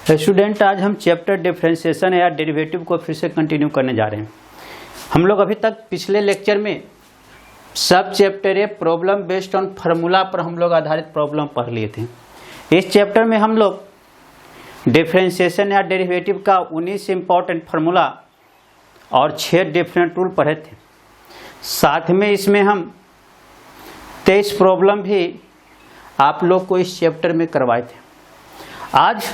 Student, आज हम chapter differentiation या डेरिवेटिव को फिर से कंटिन्यू करने जा रहे हैं। हम लोग अभी तक पिछले लेक्चर में सब chapter a problem based on formula पर हम लोग आधारित प्रॉब्लम पढ़ लिए थे। इस चैप्टर में हम लोग डिफरेंशिएशन या डेरिवेटिव का 19 इम्पॉर्टेंट फार्मूला और 6 डिफरेंट रूल पढ़े थे। साथ में इसमें हम 23 प्रॉब्लम भी आप लोग को इस चैप्टर में करवाए थे। आज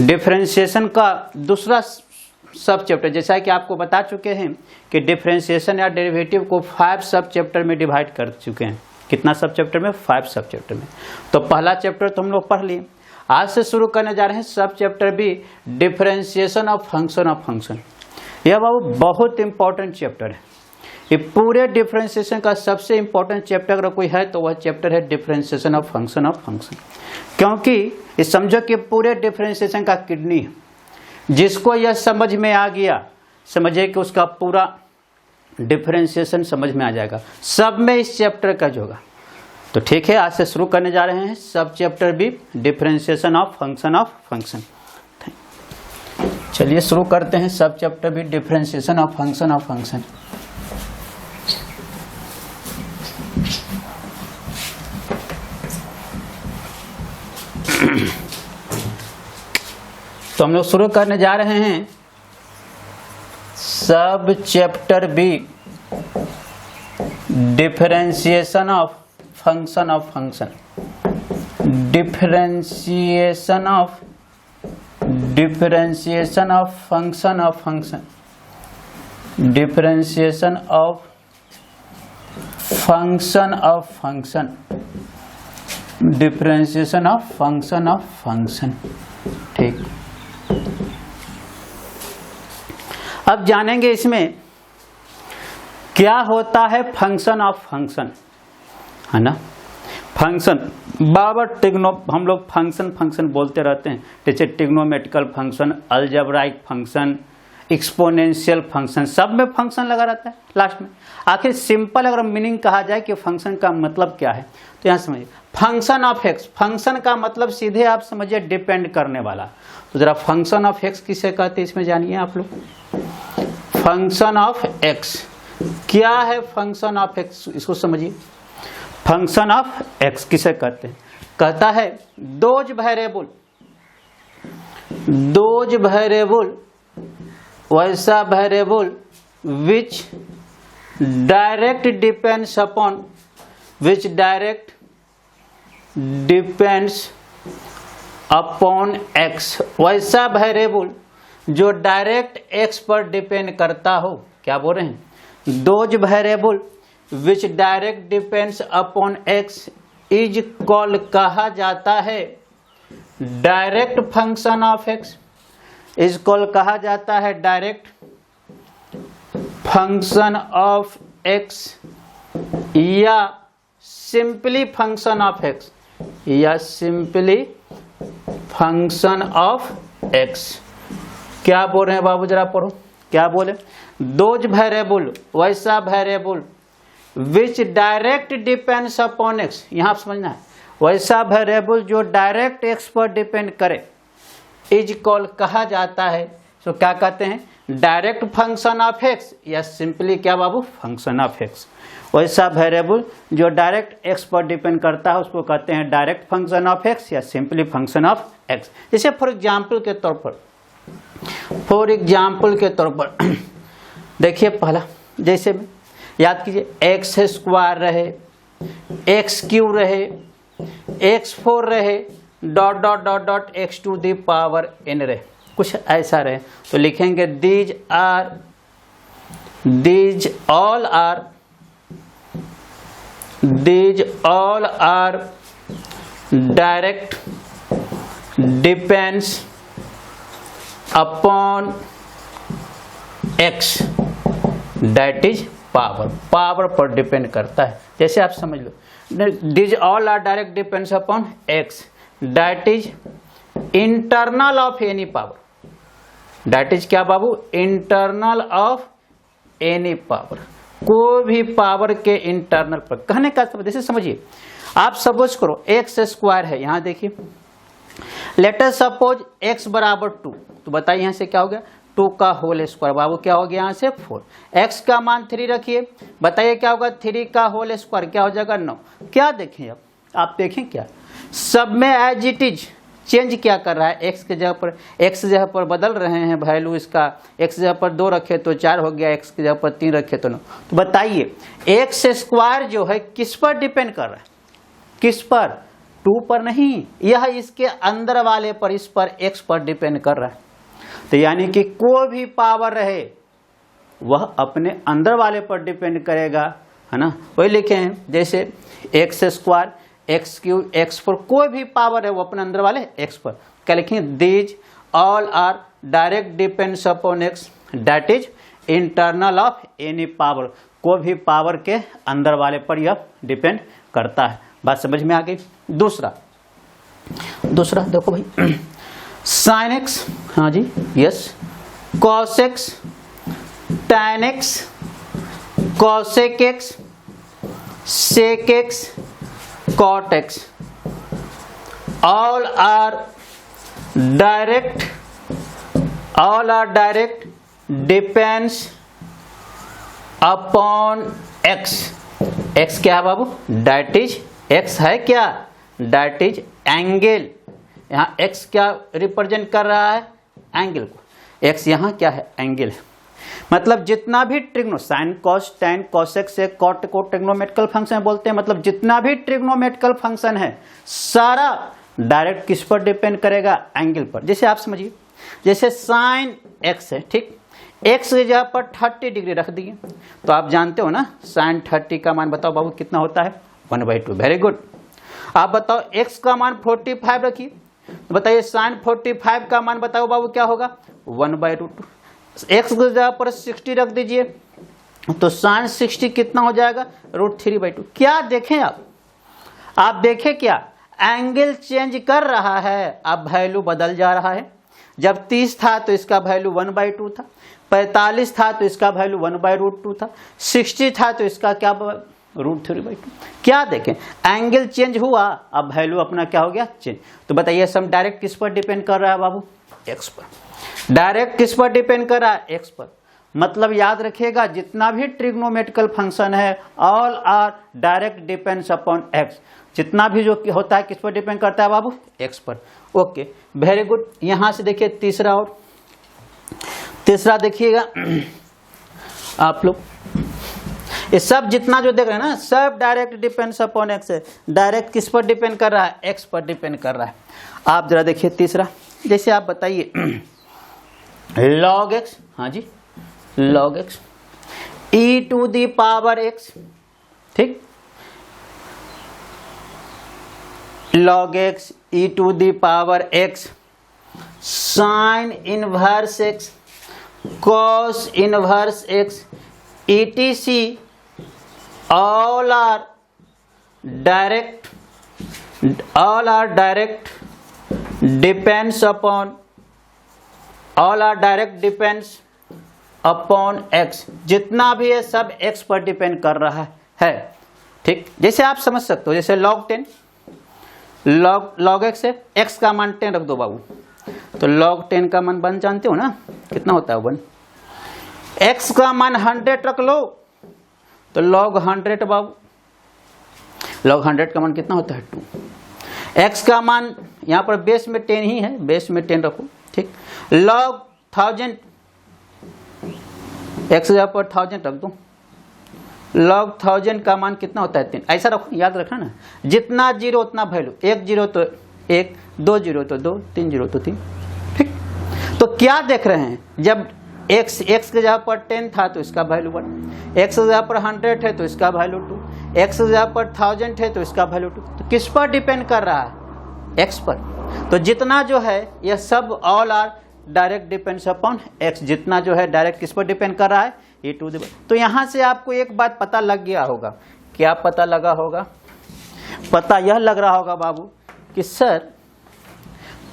डिफरेंशिएशन का दूसरा सब चैप्टर, जैसा कि आपको बता चुके हैं कि डिफरेंशिएशन या डेरिवेटिव को 5 सब चैप्टर में डिवाइड कर चुके हैं। कितना सब चैप्टर में? 5 सब चैप्टर में। तो पहला चैप्टर तो हम लोग पढ़ लिए। आज से शुरू करने जा रहे हैं सब चैप्टर भी, डिफरेंशिएशन ऑफ फंक्शन। यह बहुत इंपॉर्टेंट चैप्टर है। ये पूरे डिफरेंशिएशन का सबसे इंपॉर्टेंट चैप्टर अगर कोई है तो वह चैप्टर है डिफरेंशिएशन ऑफ फंक्शन। क्योंकि ये समझो कि पूरे डिफरेंशिएशन का किडनी है। जिसको यह समझ में आ गया, समझे कि उसका पूरा डिफरेंशिएशन समझ में आ जाएगा। सब में इस चैप्टर का जो होगा। तो ठीक है, आज से शुरू करने जा रहे हैं सब चैप्टर भी, डिफरेंशिएशन ऑफ फंक्शन। चलिए शुरू करते हैं सब चैप्टर भी, डिफरेंशिएशन ऑफ फंक्शन। तो हम लोग शुरू करने जा रहे हैं सब chapter B, differentiation of function. Differentiation of function. Differentiation of function. ठीक, अब जानेंगे इसमें क्या होता है फंक्शन ऑफ फंक्शन, है ना। फंक्शन बार हम लोग फंक्शन बोलते रहते हैं, जैसे trigonometrical function, algebraic function, exponential function, सब में फंक्शन लगा रहता है लास्ट में। आखिर सिंपल अगर मीनिंग कहा जाए कि फंक्शन का मतलब क्या है, तो यहाँ समझिए फंक्शन ऑफ एक्स। फंक्शन का मतलब सीधे आप समझिए डिपेंड करने वाला। तो जरा फंक्शन ऑफ एक्स किसे कहते हैं इसमें जानिए आप लोग। फंक्शन ऑफ एक्स क्या है? फंक्शन ऑफ एक्स इसको समझिए। फंक्शन ऑफ एक्स किसे कहते हैं? कहता है दोज वेरिएबल वैसा variable which direct depends upon x. वैसा वेरिएबल जो डायरेक्ट एक्स पर डिपेंड करता हो। क्या बोल रहे हैं? Those variable which direct depends upon x is called, कहा जाता है direct function of x. Is called कहा जाता है डायरेक्ट फंक्शन ऑफ एक्स या सिंपली फंक्शन ऑफ एक्स, या सिंपली फंक्शन ऑफ एक्स। क्या बोल रहे हैं बाबू, जरा पढ़ो क्या बोले। दोज वेरिएबल वैसा variable which direct depends upon X, यहां समझना है, वैसा वेरिएबल जो डायरेक्ट एक्स पर डिपेंड करे, इज कॉल्ड कहा जाता है। तो क्या कहते हैं? डायरेक्ट फंक्शन ऑफ एक्स या सिंपली क्या बाबू? Function of X. वैसा वेरिएबल जो डायरेक्ट एक्स पर डिपेंड करता है उसको कहते हैं डायरेक्ट फंक्शन ऑफ एक्स या सिंपली फंक्शन ऑफ एक्स। जैसे फॉर एग्जाम्पल के तौर पर देखिए, पहला जैसे याद कीजिए, एक्स स्क्वायर रहे, एक्स क्यूब रहे, x4 रहे, dot x to the power n रहे, कुछ ऐसा रहे। तो लिखेंगे these all are direct depends upon x, that is power पर डिपेंड करता है। जैसे आप समझ लो, these all are direct depends upon x, that is internal of any power. That is क्या बाबू? इंटरनल ऑफ एनी पावर, कोई भी पावर के इंटरनल पर। कहने का जैसे समझिए, आप सपोज करो एक्स स्क्वायर है, यहां देखिए लेट अस सपोज x बराबर 2, तो बताइए यहाँ से क्या हो गया 2 का होल स्क्वायर, बाबू क्या हो गया यहाँ से 4, x का मान 3 रखिए, बताइए क्या होगा 3 का होल स्क्वायर क्या हो जाएगा 9। क्या देखें अब आप देखें क्या सब में एज इट इज चेंज क्या कर रहा है, x के जगह पर x जगह पर बदल रहे हैं वैल्यू इसका, x जगह पर 2 रखे तो 4 हो गया, x की जगह पर 3 रखे तो 9। तो बताइए x स्क्वायर जो है किस पर डिपेंड कर रहा है, किस पर 2 पर नहीं, यह इसके अंदर वाले पर, इस पर x पर डिपेंड कर रहा है। तो यानी कि कोई भी पावर रहे वह अपने अंदर वाले पर डिपेंड करेगा, है ना। वही लिखे हैं जैसे x square x cube x four, कोई भी पावर है वो अपने अंदर वाले x पर। क्या लिखेंगे these all are direct depends upon x that is internal of any power, कोई भी पावर के अंदर वाले पर यह डिपेंड करता है। बात समझ में आ गई। दूसरा देखो भाई साइन एक्स, हाँ जी yes, cos X, tan X, cosec X, sec X, cot X, all are direct depends upon x। x क्या है बाबू, that is x है क्या, that is एंगल। यहाँ x क्या रिप्रेजेंट कर रहा है, एंगल को। x यहाँ क्या है, एंगल है। मतलब जितना भी trigno sine cos tan cosec sec cot को ट्रिग्नोमेट्रिकल फंक्शन बोलते हैं। मतलब जितना भी ट्रिग्नोमेट्रिकल फंक्शन है सारा डायरेक्ट किस पर डिपेंड करेगा, एंगल पर। जैसे आप समझिए जैसे साइन एक्स है, ठीक, एक्स की जगह पर 30 डिग्री रख दिए तो आप जानते हो ना साइन 30 का मान बताओ बाबू कितना होता है, 1/2। Very good. आप बताओ एक्स का मान 45 रखिए तो बताइए साइन 45 का मान बताओ बाबू क्या होगा, 1/2। एक्स की जगह पर 60 रख दीजिए तो साइन 60 कितना हो जाएगा, √3/2। क्या देखें आप देखें क्या एंगल चेंज कर रहा है, अब वैल्यू बदल जा रहा है। जब 30 था तो इसका वैल्यू 1/2 था, 45 था तो इसका वैल्यू 1/√2 था, 60 था तो इसका क्या √3/2। क्या देखें एंगल चेंज हुआ, अब वैल्यू अपना क्या हो गया चेंज। तो बताइए सम डायरेक्ट किस पर डिपेंड कर रहा है बाबू, एक्स पर। डायरेक्ट किस पर डिपेंड कर रहा है, एक्स पर। मतलब याद रखिएगा जितना भी ट्रिग्नोमेट्रिकल फंक्शन है all are direct depends upon x. जितना भी जो होता है किस पर डिपेंड करता है बाबू, एक्स पर। Okay very good. यहां से देखिए तीसरा, और तीसरा देखिएगा आप लोग, ये सब जितना जो देख रहे हैं ना सब डायरेक्ट डिपेंड्स अपॉन एक्स है। डायरेक्ट किस पर डिपेंड कर रहा है, एक्स पर डिपेंड कर रहा है। आप जरा देखिए तीसरा, जैसे आप बताइए log x, हाँ जी log x e⁻x, ठीक, log x e⁻x sin inverse x cos inverse x etc all are direct depends upon x। जितना भी है सब x पर डिपेंड कर रहा है, ठीक। जैसे आप समझ सकते हो जैसे log 10 log x है, x का मान 10 रख दो बाबू तो log 10 का मान 1 जानते हो ना कितना होता है 1। x का मान 100 रख लो तो log 100 बाबू, log 100 का मान कितना होता है 2। x का मान यहाँ पर बेस में 10 ही है, बेस में 10 रखो, ठीक। log 1000 x जगह पर 1000 रख दो, log 1000 का मान कितना होता है 3। ऐसा रखो, याद रखना ना, जितना जीरो उतना वैल्यू, 1 0 तो 1, 2 0 तो 2, 3 0 तो 3, ठीक। तो क्या देख रहे हैं जब x के जगह पर 10 था तो इसका वैल्यू 1, x की जगह पर 100 है तो इसका वैल्यू 2, x की जगह पर 1000 है तो इसका वैल्यू 2। तो किस पर डिपेंड कर रहा है, x पर। तो जितना जो है यह सब all are direct depends upon x। जितना जो है डायरेक्ट किस पर डिपेंड कर रहा है, e⁻। तो यहां से आपको एक बात पता लग गया होगा, क्या पता लगा होगा, पता यह लग रहा होगा बाबू कि सर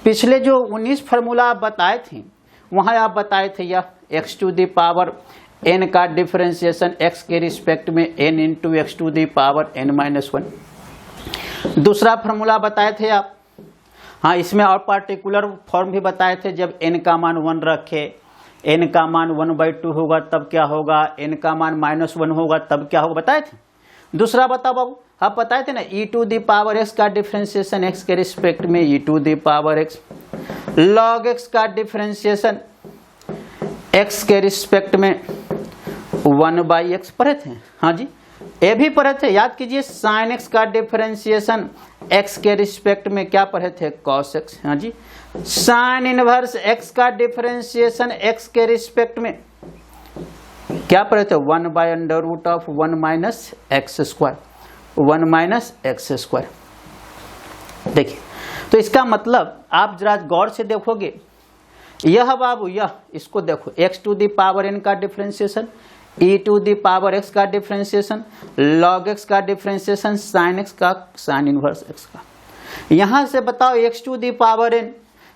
पिछले जो 19 फार्मूला आप बताए थे वहां आप बताए थे यह x⁻n का डिफरेंशिएशन x के रिस्पेक्ट में n इंटू x⁻n-1। दूसरा फार्मूला बताए थे आप हाँ, इसमें और पार्टिकुलर फॉर्म भी बताए थे, जब n का मान 1 रखे, n का मान 1/2 होगा तब क्या होगा, n का मान -1 होगा तब क्या होगा, बताए थे। दूसरा बताओ बाबू, आप बताए थे ना e⁻x का डिफ्रेंसिएशन x के रिस्पेक्ट में, e⁻x log x का डिफ्रेंसिएशन x के रिस्पेक्ट में 1/x पढ़े थे। हाँ जी, ये भी पढ़े थे, याद कीजिए। sin x का डिफरेंशिएशन x के रिस्पेक्ट में क्या पढ़े थे, cos x। हाँ जी, sin इनवर्स x का डिफरेंशिएशन x के रिस्पेक्ट में क्या पढ़े थे, 1/√1 - x², 1 - x²। देखिए, तो इसका मतलब आप जरा गौर से देखोगे, यह बाबू, यह इसको देखो, x⁻n का डिफरेंशिएशन, e⁻x का डिफरेंशिएशन, log x का डिफरेंशिएशन, sin x का, sin इनवर्स x का। यहां से बताओ x⁻n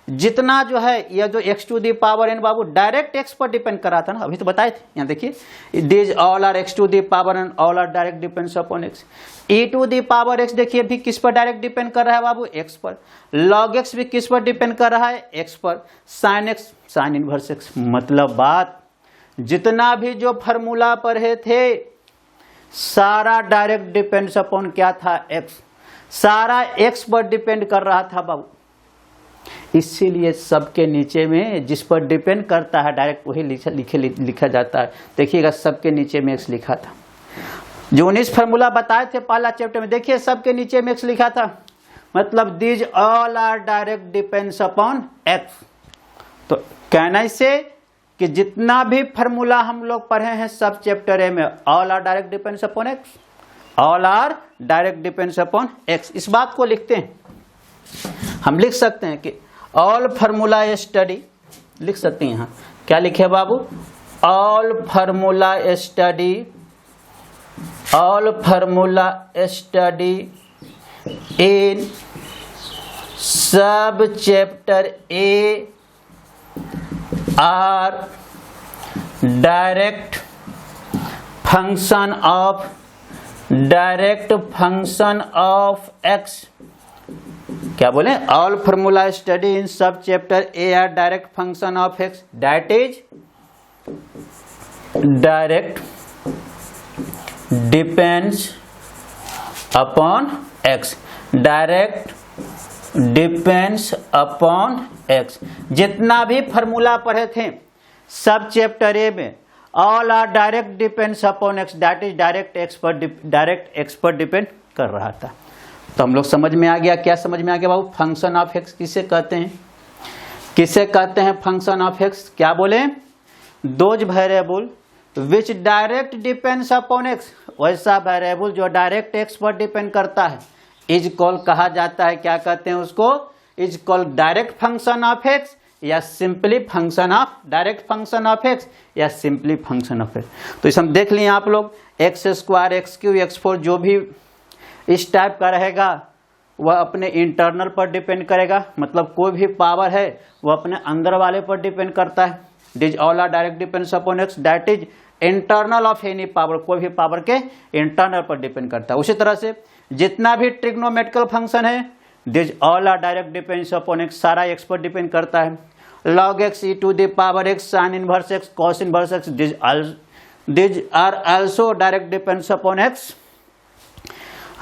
जितना जो है, यह जो x⁻n बाबू डायरेक्ट x पर डिपेंड कर रहा था ना, अभी तो बताए थे। यहाँ देखिए, this all are x⁻n, all are direct depends upon x। e⁻x देखिए भी किस पर डायरेक्ट डिपेंड कर रहा है बाबू, x पर। log x भी किस पर डिपेंड कर रहा है, x पर। sin x, sin inverse x। मतलब बात, जितना भी जो फॉर्मूला पढ़े थे सारा डायरेक्ट डिपेंड्स अपॉन क्या था, x। सारा x पर डिपेंड कर रहा था बाबू, इसीलिए सबके नीचे में जिस पर डिपेंड करता है डायरेक्ट वही लिखा जाता है। देखिएगा, सबके नीचे में x लिखा था। जो 19 फार्मूला बताए थे पहला चैप्टर में, देखिए सबके नीचे में x लिखा था, मतलब these all are direct depends upon x। तो कहना से कि जितना भी फार्मूला हम लोग पढ़े हैं सब चैप्टर ए में, all are direct depends upon x, all are direct depends upon x। इस बात को लिखते हैं, हम लिख सकते हैं कि ऑल फार्मूला स्टडी, लिख सकते हैं यहाँ क्या लिखे बाबू, all formula study, all formula study इन सब chapter are direct function of x। क्या बोले, ऑल फार्मूला स्टडी इन सब chapter are direct function of x, that is direct depends upon x, direct depends upon x। जितना भी formula पढ़े थे सब चैप्टर ए में, all are direct depends upon x, that is direct x पर depend कर रहा था। तो हम लोग समझ में आ गया, क्या समझ में आ गया बाबू, फंक्शन ऑफ x किसे कहते हैं, किसे कहते हैं फंक्शन ऑफ x। क्या बोले, those variable which direct depends upon x, वैसा वेरिएबल जो डायरेक्ट x पर डिपेंड करता है, इज कॉल कहा जाता है, क्या कहते हैं उसको, is call direct function of x या simply function of, direct function of x या सिंपली फंक्शन ऑफ x। तो इसे हम देख लिए आप लोग, x², x3, x4 जो भी इस टाइप का रहेगा वह अपने इंटरनल पर डिपेंड करेगा, मतलब कोई भी पावर है वह अपने अंदर वाले पर डिपेंड करता है। This all are direct depends upon x, that is internal of any power, कोई भी पावर के इंटरनल पर डिपेंड करता है। उसी तरह से जितना भी ट्रिग्नोमेट्रिकल फंक्शन है, this all are direct depends upon x, सारा x पर डिपेंड करता है। log x, e⁻x, sin inverse x, cos inverse x, these are also direct depends upon x.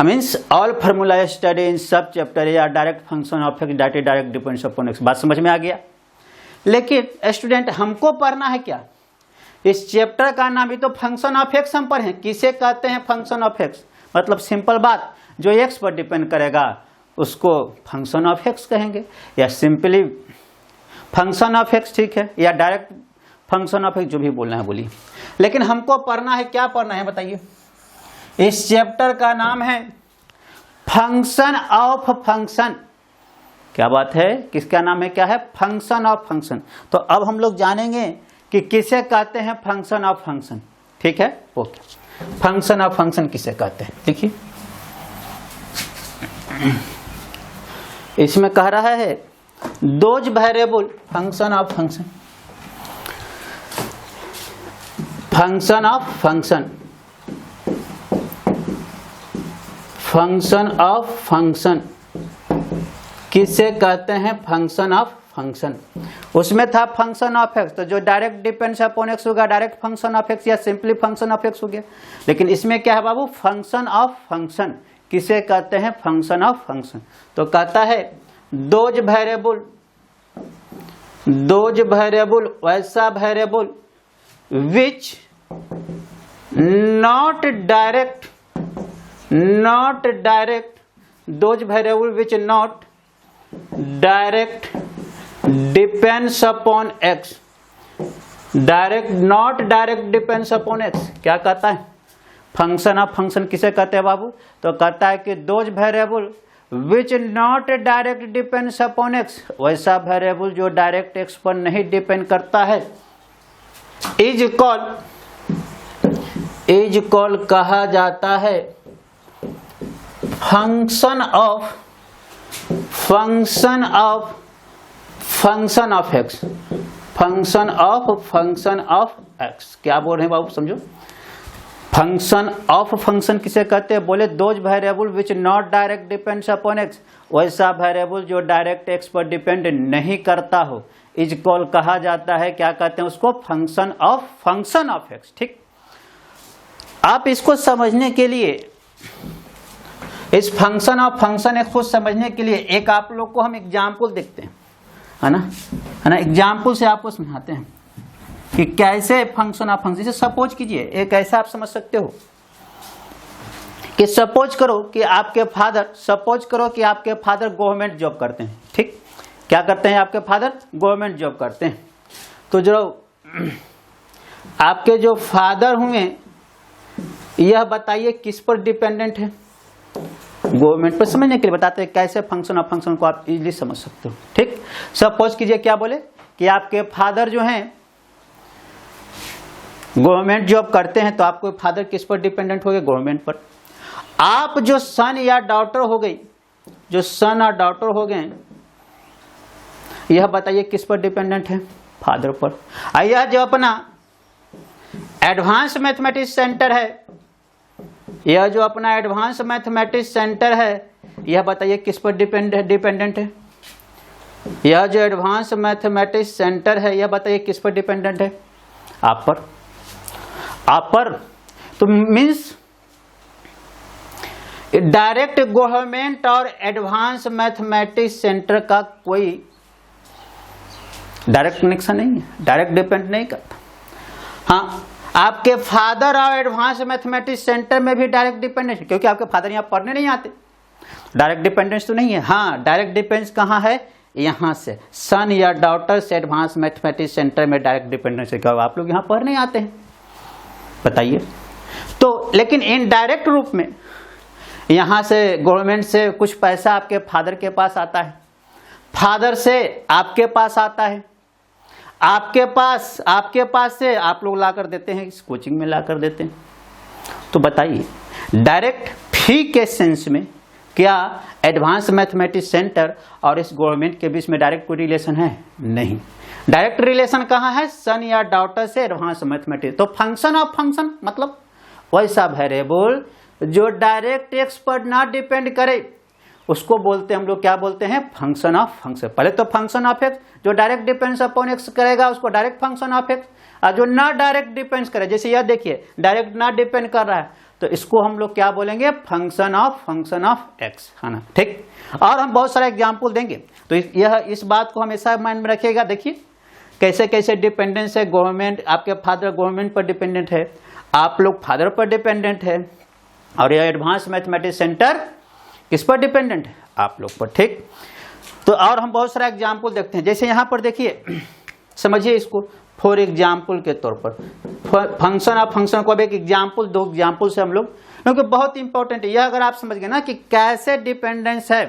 Means all formula study in सब chapter या direct function of x, that is direct depends upon x। बात समझ में आ गया। लेकिन student हमको पढ़ना है क्या, इस चैप्टर का नाम भी तो फंक्शन ऑफ x हम पढ़े, किसे कहते हैं फंक्शन ऑफ x, मतलब सिंपल बात, जो x पर डिपेंड करेगा उसको फंक्शन ऑफ x कहेंगे, या सिंपली फंक्शन ऑफ x, ठीक है, या डायरेक्ट फंक्शन ऑफ x, जो भी बोलना है बोलिए। लेकिन हमको पढ़ना है, क्या पढ़ना है बताइए, इस चैप्टर का नाम है फंक्शन ऑफ फंक्शन। क्या बात है, किसका नाम है, क्या है, फंक्शन ऑफ फंक्शन। तो अब हम लोग जानेंगे कि किसे कहते हैं फंक्शन ऑफ फंक्शन, ठीक है, ओके। फंक्शन ऑफ फंक्शन किसे कहते हैं, देखिए इसमें कह रहा है those variable function of function, function of function, function of function किसे कहते हैं फंक्शन ऑफ फंक्शन। उसमें था फंक्शन ऑफ एक्स, तो जो डायरेक्ट डिपेंड्स अपॉन एक्स होगा डायरेक्ट फंक्शन ऑफ एक्स या सिंपली फंक्शन ऑफ एक्स हो गया। लेकिन इसमें क्या है बाबू, फंक्शन ऑफ फंक्शन। किसे कहते हैं फंक्शन ऑफ फंक्शन। तो कहता है दोज वेरिएबल वैसा variable which not direct those variable which not direct depends upon X, not direct depends upon X. क्या कहता है फंक्शन ऑफ फंक्शन किसे कहते हैं बाबू, तो कहता है कि those variable which not direct depends upon x, वैसा वेरिएबल जो डायरेक्ट एक्स पर नहीं डिपेंड करता है, इज कॉल कहा जाता है फंक्शन ऑफ एक्स। क्या बोल रहे हैं बाबू, समझो। फंक्शन ऑफ फंक्शन किसे कहते हैं, बोले those variable which not direct depends upon x, वैसा वेरिएबल जो डायरेक्ट एक्स पर डिपेंड नहीं करता हो, इज कॉल कहा जाता है, क्या कहते हैं उसको, फंक्शन ऑफ एक्स। ठीक, आप इसको समझने के लिए, इस फंक्शन ऑफ फंक्शन एक्स को समझने के लिए एक आप लोग को हम एग्जाम्पल देखते हैं, है ना। एग्जाम्पल से आपको समझाते हैं कि कैसे फंक्शन ऑफ फंक्शन। जैसे सपोज कीजिए, एक ऐसा आप समझ सकते हो कि सपोज करो कि आपके फादर गवर्नमेंट जॉब करते हैं। ठीक, क्या करते हैं आपके फादर, गवर्नमेंट जॉब करते हैं। तो जो आपके जो फादर हुए, यह बताइए किस पर डिपेंडेंट है, गवर्नमेंट पर। समझने के लिए बताते हैं कैसे फंक्शन ऑफ फंक्शन को आप इजीली समझ सकते हो। ठीक, सपोज कीजिए क्या बोले कि आपके फादर जो हैं गवर्नमेंट जॉब करते हैं, तो आपको फादर किस पर डिपेंडेंट हो गए, गवर्नमेंट पर। आप जो सन या डॉटर हो गए, यह बताइए किस पर डिपेंडेंट है, फादर पर। यह जो अपना एडवांस मैथमेटिक्स सेंटर है, यह बताइए किस पर डिपेंडेंट है। यह जो एडवांस मैथमेटिक्स सेंटर है, यह बताइए किस पर डिपेंडेंट है, आप पर। तो मीन्स डायरेक्ट गवर्नमेंट और एडवांस मैथमेटिक्स सेंटर का कोई डायरेक्ट कनेक्शन नहीं है, डायरेक्ट डिपेंड नहीं करता। हाँ, आपके फादर और एडवांस मैथमेटिक्स सेंटर में भी डायरेक्ट डिपेंडेंस है, क्योंकि आपके फादर यहाँ पढ़ने नहीं आते, डायरेक्ट डिपेंडेंस तो नहीं है। हाँ, डायरेक्ट डिपेंडेंस कहाँ है, यहाँ से सन या डॉटर से एडवांस मैथमेटिक्स सेंटर में डायरेक्ट डिपेंडेंस है। क्या आप लोग यहाँ पढ़ने आते हैं, बताइए। तो लेकिन इनडायरेक्ट रूप में यहाँ से गवर्नमेंट से कुछ पैसा आपके फादर के पास आता है, फादर से आपके पास आता है, आपके पास से आप लोग लाकर देते हैं, इस कोचिंग में लाकर देते हैं। तो बताइए, डायरेक्ट फी के सेंस में क्या एडवांस मैथमेटिक्स सेंटर और इस गवर्नमेंट के बीच में डायरेक्ट कोई रिलेशन है, नहीं। डायरेक्ट रिलेशन कहाँ है, सन या डॉटर से एडवांस मैथमेटिक्स। तो फंक्शन ऑफ फंक्शन मतलब वैसा वेरिएबल जो डायरेक्ट एक्स पर ना डिपेंड करे, उसको बोलते हैं हम लोग, क्या बोलते हैं, फंक्शन ऑफ फंक्शन। पहले तो फंक्शन ऑफ एक्स जो डायरेक्ट डिपेंड्स अपॉन एक्स करेगा, उसको डायरेक्ट फंक्शन ऑफ एक्स। और जो ना डायरेक्ट डिपेंड्स करे, जैसे यह देखिए डायरेक्ट ना डिपेंड कर रहा है, तो इसको हम लोग क्या बोलेंगे, फंक्शन ऑफ एक्स, है ना। ठीक, और हम बहुत सारे एग्जाम्पल देंगे। तो यह इस बात को हमेशा माइंड में रखिएगा। देखिए कैसे कैसे डिपेंडेंस है, गवर्नमेंट, आपके फादर गवर्नमेंट पर डिपेंडेंट है, आप लोग फादर पर डिपेंडेंट है, और यह एडवांस मैथमेटिक्स सेंटर किस पर डिपेंडेंट है, आप लोग पर। ठीक, तो और हम बहुत सारा एग्जाम्पल देखते हैं। जैसे यहाँ पर देखिए, समझिए इसको फॉर एग्जाम्पल के तौर पर, फंक्शन ऑफ फंक्शन को अब एक एग्जाम्पल, दो एग्जाम्पल से हम लोग, क्योंकि बहुत इंपॉर्टेंट है यह। अगर आप समझ गए ना कि कैसे डिपेंडेंस है,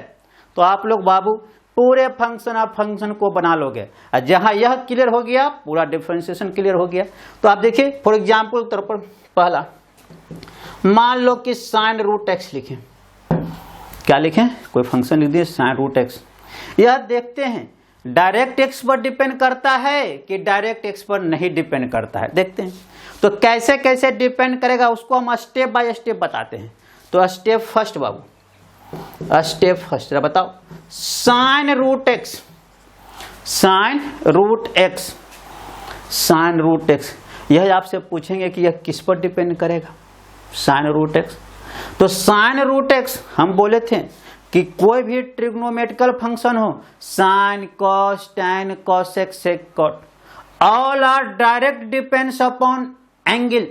तो आप लोग बाबू पूरे फंक्शन ऑफ फंक्शन को बना लोगे। और जहां यह क्लियर हो गया, पूरा डिफरेंशिएशन क्लियर हो गया। तो आप देखिए फॉर एग्जाम्पल के तौर पर, पहला मान लो कि साइन रूट एक्स लिखें। क्या लिखें, कोई फंक्शन लिख दिए साइन रूट एक्स। यह देखते हैं डायरेक्ट एक्स पर डिपेंड करता है कि डायरेक्ट एक्स पर नहीं डिपेंड करता है, देखते हैं। तो कैसे कैसे डिपेंड करेगा उसको हम स्टेप बाय स्टेप बताते हैं। तो स्टेप फर्स्ट बाबू, स्टेप फर्स्ट बताओ, sine root x, sine root x, sine root x, यह आपसे पूछेंगे कि यह किस पर डिपेंड करेगा, साइन रूट एक्स। तो साइन रूट एक्स हम बोले थे कि कोई भी ट्रिग्नोमेट्रिकल फंक्शन हो, sine cos tan cosec sec cot, all are direct depends upon angle.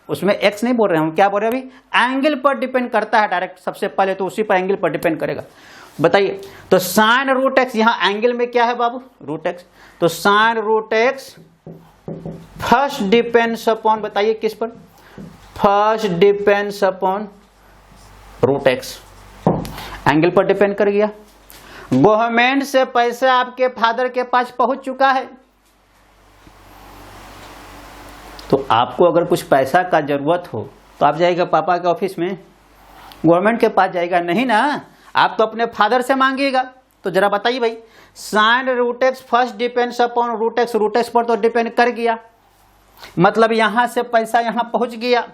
उसमें एक्स नहीं बोल रहे हम, क्या बोल रहे हैं अभी, एंगल पर डिपेंड करता है डायरेक्ट, सबसे पहले तो उसी पर एंगल पर डिपेंड करेगा। बताइए, तो साइन रूट एक्स, यहां एंगल में क्या है बाबू, रूट एक्स, तो sine root x first depends upon, बताइए किस पर, first depends upon root x, angle पर डिपेंड कर गया। गवर्नमेंट से पैसा आपके फादर के पास पहुंच चुका है, तो आपको अगर कुछ पैसा का जरूरत हो तो आप जाएगा पापा के ऑफिस में, गवर्नमेंट के पास जाएगा नहीं ना, आप तो अपने फादर से मांगिएगा। तो जरा बताइए भाई, sine root x first depends upon root x पर तो डिपेंड कर गया, मतलब यहां से पैसा यहां पहुंच गया।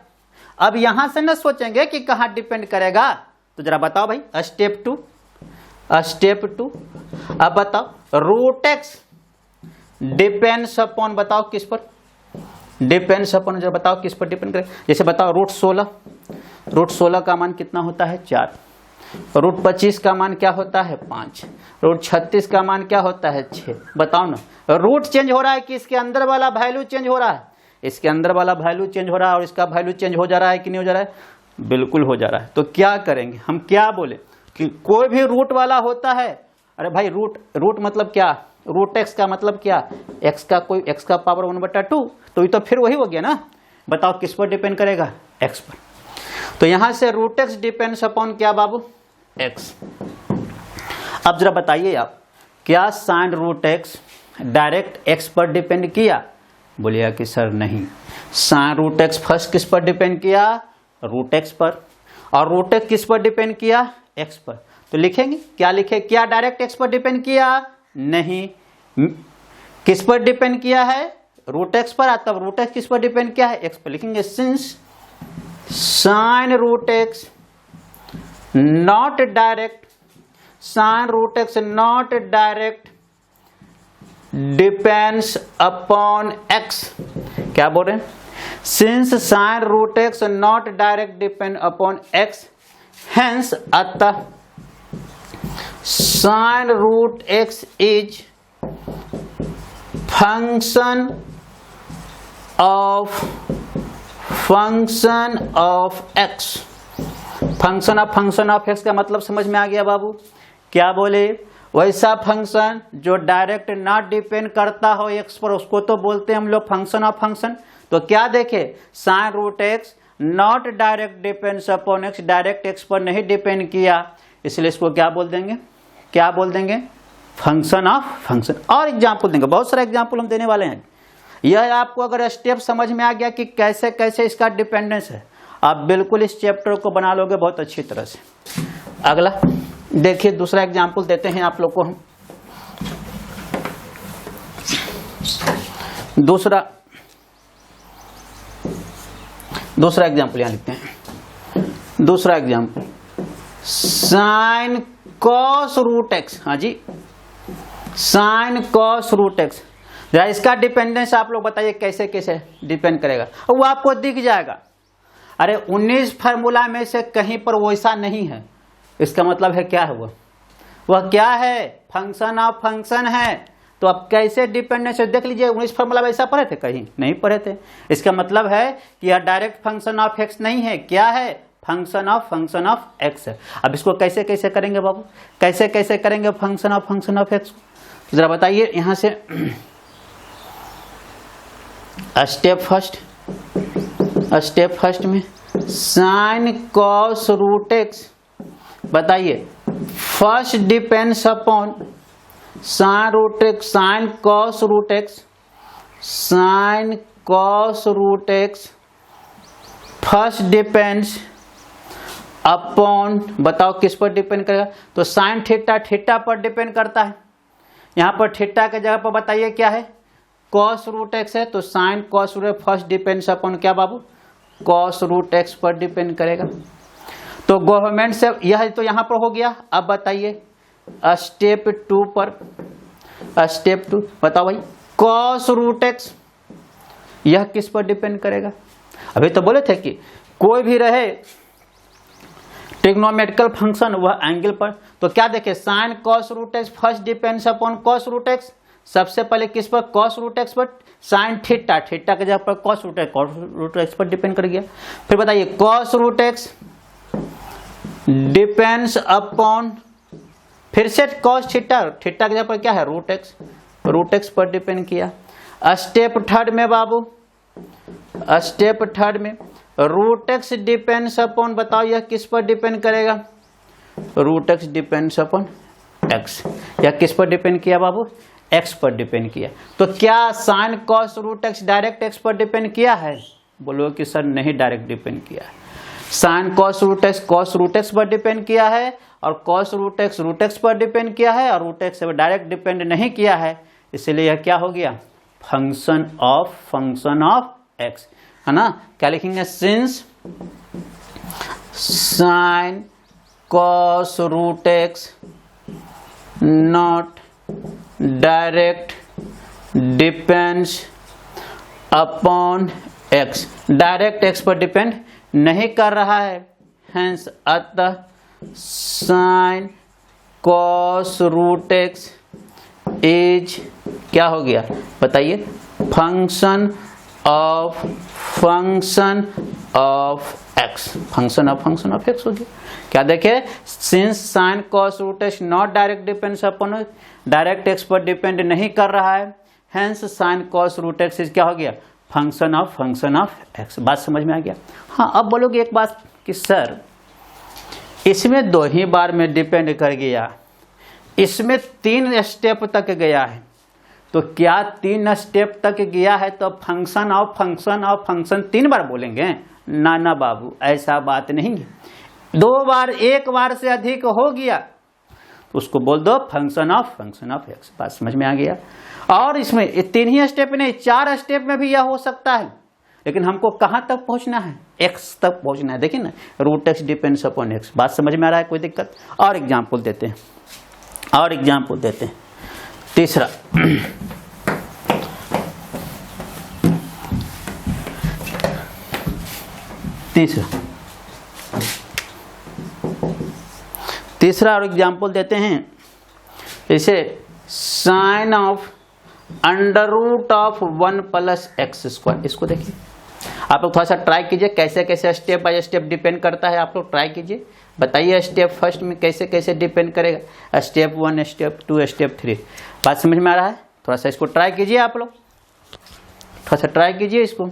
अब यहां से न सोचेंगे कि कहां डिपेंड करेगा, तो जरा बताओ भाई, स्टेप टू, स्टेप टू। अब बताओ रूट एक्स डिपेंड्स अपॉन, बताओ किस पर डिपेंड्स अपॉन, जरा बताओ किस पर डिपेंड करेगा। जैसे बताओ रूट 16, रूट 16 का मान कितना होता है 4, रूट 25 का मान क्या होता है 5, रूट 36 का मान क्या होता है 6। बताओ ना, रूट चेंज हो रहा है कि इसके अंदर वाला वैल्यू चेंज हो रहा है, इसके अंदर वाला वैल्यू चेंज हो रहा है और इसका वैल्यू चेंज हो जा रहा है कि नहीं हो जा रहा है, बिल्कुल हो जा रहा है। तो क्या करेंगे हम, क्या बोले कि कोई भी रूट वाला होता है, अरे भाई रूट मतलब क्या, रूट एक्स का मतलब क्या, एक्स का कोई एक्स का पावर 1/2, तो ये तो फिर वही हो गया ना। बताओ किस पर डिपेंड करेगा, एक्स पर। तो यहां से रूट एक्स डिपेंड्स अपॉन क्या बाबू, एक्स। अब जरा बताइए आप, क्या sine root x direct x पर डिपेंड किया, बोलिए कि सर नहीं, साइन रूट एक्स फर्स्ट किस पर डिपेंड किया, रूट एक्स पर, और रूट एक्स किस पर डिपेंड किया, एक्स पर। तो लिखेंगे क्या, लिखे क्या डायरेक्ट एक्स पर डिपेंड किया, नहीं, किस पर डिपेंड किया है, रूट एक्स पर। तब रूट एक्स किस पर डिपेंड किया है, एक्स पर। लिखेंगे since sine root x not direct, sine root x not direct depends upon X, क्या बोल रहे हैं, since sine root x not direct depend upon X, hence अतः sine root x is function of x. Function of X का मतलब समझ में आ गया बाबू, क्या बोले, वैसा फंक्शन जो डायरेक्ट ना डिपेंड करता हो एक्स पर, उसको तो बोलते हैं हम लोग फंक्शन ऑफ फंक्शन। तो क्या देखे, sine root x not direct depends upon x, direct x पर नहीं डिपेंड किया, इसलिए इसको क्या बोल देंगे, क्या बोल देंगे, फंक्शन ऑफ फंक्शन। और एग्जाम्पल देंगे, बहुत सारे एग्जाम्पल हम देने वाले हैं। यह आपको अगर स्टेप समझ में आ गया कि कैसे कैसे इसका डिपेंडेंस है, आप बिल्कुल इस चैप्टर को बना लोगे बहुत अच्छी तरह से। अगला देखिए, दूसरा एग्जाम्पल देते हैं आप लोग को हम, दूसरा एग्जाम्पल यहां लिखते हैं। दूसरा example sine cos root x, हाँ जी, साइन कॉस रूट एक्स। जरा इसका डिपेंडेंस आप लोग बताइए कैसे कैसे डिपेंड करेगा, वो आपको दिख जाएगा। अरे 19 फार्मूला में से कहीं पर वैसा नहीं है, इसका मतलब है क्या है, वह क्या है, फंक्शन ऑफ फंक्शन है। तो अब कैसे डिपेंडेंस देख लीजिए, 19 फार्मूला वैसा पढ़े थे, कहीं नहीं पढ़े थे। इसका मतलब है कि यह डायरेक्ट फंक्शन ऑफ एक्स नहीं है, क्या है, फंक्शन ऑफ एक्स है। अब इसको कैसे कैसे करेंगे बाबू, कैसे कैसे करेंगे फंक्शन ऑफ एक्स को, तो जरा बताइए। यहां से स्टेप फर्स्ट में साइन कॉस रूट एक्स, बताइए first depends upon sine root x, sine cos root x, sine cos root x first depends upon, बताओ किस पर डिपेंड करेगा, तो साइन थीटा पर डिपेंड करता है। यहां पर थीटा के जगह पर बताइए क्या है, कॉस रूट एक्स है, तो sine cos root first depends upon क्या बाबू, कॉस रूट एक्स पर डिपेंड करेगा। तो गवर्नमेंट से यह तो यहां पर हो गया। अब बताइए स्टेप 2 पर, स्टेप 2 बताओ भाई, कॉस रूट एक्स, यह किस पर डिपेंड करेगा? अभी तो बोले थे कि कोई भी रहे ट्रिग्नोमेट्रिकल फंक्शन वह एंगल पर, तो क्या देखे, sine cos root x first depends upon cos root x, सबसे पहले किस पर, कॉस रूट एक्स पर, साइन थीटा, थीटा के जगह पर कॉस रूट एक्स पर डिपेंड कर गया। फिर बताइए cos root x depends upon, फिर से कॉस थीटा, थीटा के जगह पर क्या है, रूट एक्स पर डिपेंड किया। स्टेप थर्ड में बाबू, स्टेप थर्ड में रूट एक्स डिपेंड्स अपॉन, बताओ यह किस पर डिपेंड करेगा, root x depends upon x, यह किस पर डिपेंड किया बाबू, एक्स पर डिपेंड किया। तो क्या sine cos root x direct x पर डिपेंड किया है? बोलो कि सर नहीं, डायरेक्ट डिपेंड किया है। साइन कॉस रूट एक्स पर डिपेंड किया है, और कॉस रूट एक्स पर डिपेंड किया है, और रूट एक्स पर डायरेक्ट डिपेंड नहीं किया है, इसलिए यह क्या हो गया, फंक्शन ऑफ एक्स, है ना। क्या लिखेंगे, since sine cos root x not direct depends upon x, direct x पर डिपेंड नहीं कर रहा है, हेंस अतः sine cos root x is क्या हो गया, बताइए, function of x, function of x हो गया। क्या देखे, since sine cos root x not direct depends upon, direct x पर डिपेंड नहीं कर रहा है, hence sine cos root x is क्या हो गया, फंक्शन ऑफ एक्स। बात समझ में आ गया? हाँ, अब बोलोगे एक बात कि सर इसमें 2 ही बार में डिपेंड कर गया, इसमें 3 स्टेप तक गया है, तो क्या 3 स्टेप तक गया है तो फंक्शन ऑफ फंक्शन 3 बार बोलेंगे? ना बाबू, ऐसा बात नहीं है। 2 बार, 1 बार से अधिक हो गया तो उसको बोल दो फंक्शन ऑफ एक्स। बात समझ में आ गया? और इसमें 3 ही स्टेप नहीं, 4 स्टेप में भी यह हो सकता है, लेकिन हमको कहाँ तक पहुंचना है, एक्स तक पहुंचना है। देखिए ना, root x depends upon x. बात समझ में आ रहा है? कोई दिक्कत? और एग्जाम्पल देते हैं, तीसरा और एग्जाम्पल देते हैं, जैसे sine of under root of 1 plus x square. इसको देखिए, आप लोग थोड़ा सा ट्राई कीजिए, कैसे कैसे स्टेप बाय स्टेप डिपेंड करता है, आप लोग ट्राई कीजिए, बताइए स्टेप फर्स्ट में कैसे कैसे डिपेंड करेगा, स्टेप 1, स्टेप 2, स्टेप 3। बात समझ में आ रहा है? थोड़ा सा इसको ट्राई कीजिए, आप लोग थोड़ा सा ट्राई कीजिए इसको।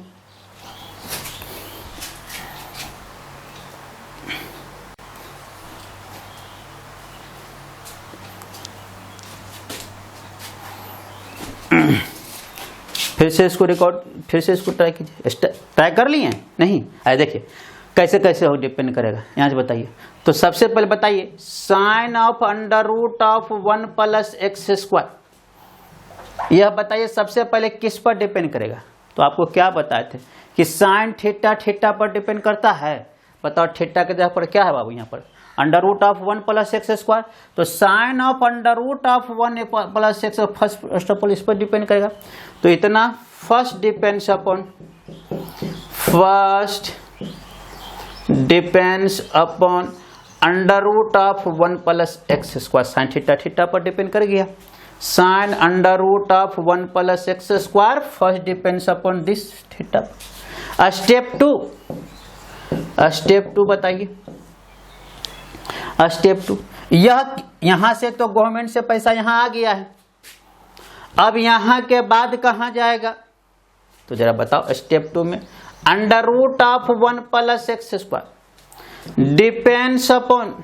फिर से इसको ट्राई कीजिए। ट्राई कर लिए? नहीं? आए देखिए कैसे कैसे हो डिपेंड करेगा, यहाँ से बताइए। तो सबसे पहले बताइए sine of under root of 1 plus x square, यह बताइए सबसे पहले किस पर डिपेंड करेगा। तो आपको क्या बताए थे कि साइन थीटा पर डिपेंड करता है। बताओ थीटा के जगह पर क्या है बाबू, यहाँ पर under root of 1 plus x square, तो sine of under root of 1 plus X first of all इस पर डिपेंड करेगा। तो इतना first depends upon under root of 1 plus x square, sine theta पर डिपेंड कर गया। Sine under root of 1 plus x square first depends upon this theta. Step 2 बताइए। Step 2, यह यहां से तो गवर्नमेंट से पैसा यहां आ गया है, अब यहां के बाद कहां जाएगा, तो जरा बताओ। स्टेप 2 में under root of 1 plus x square depends upon,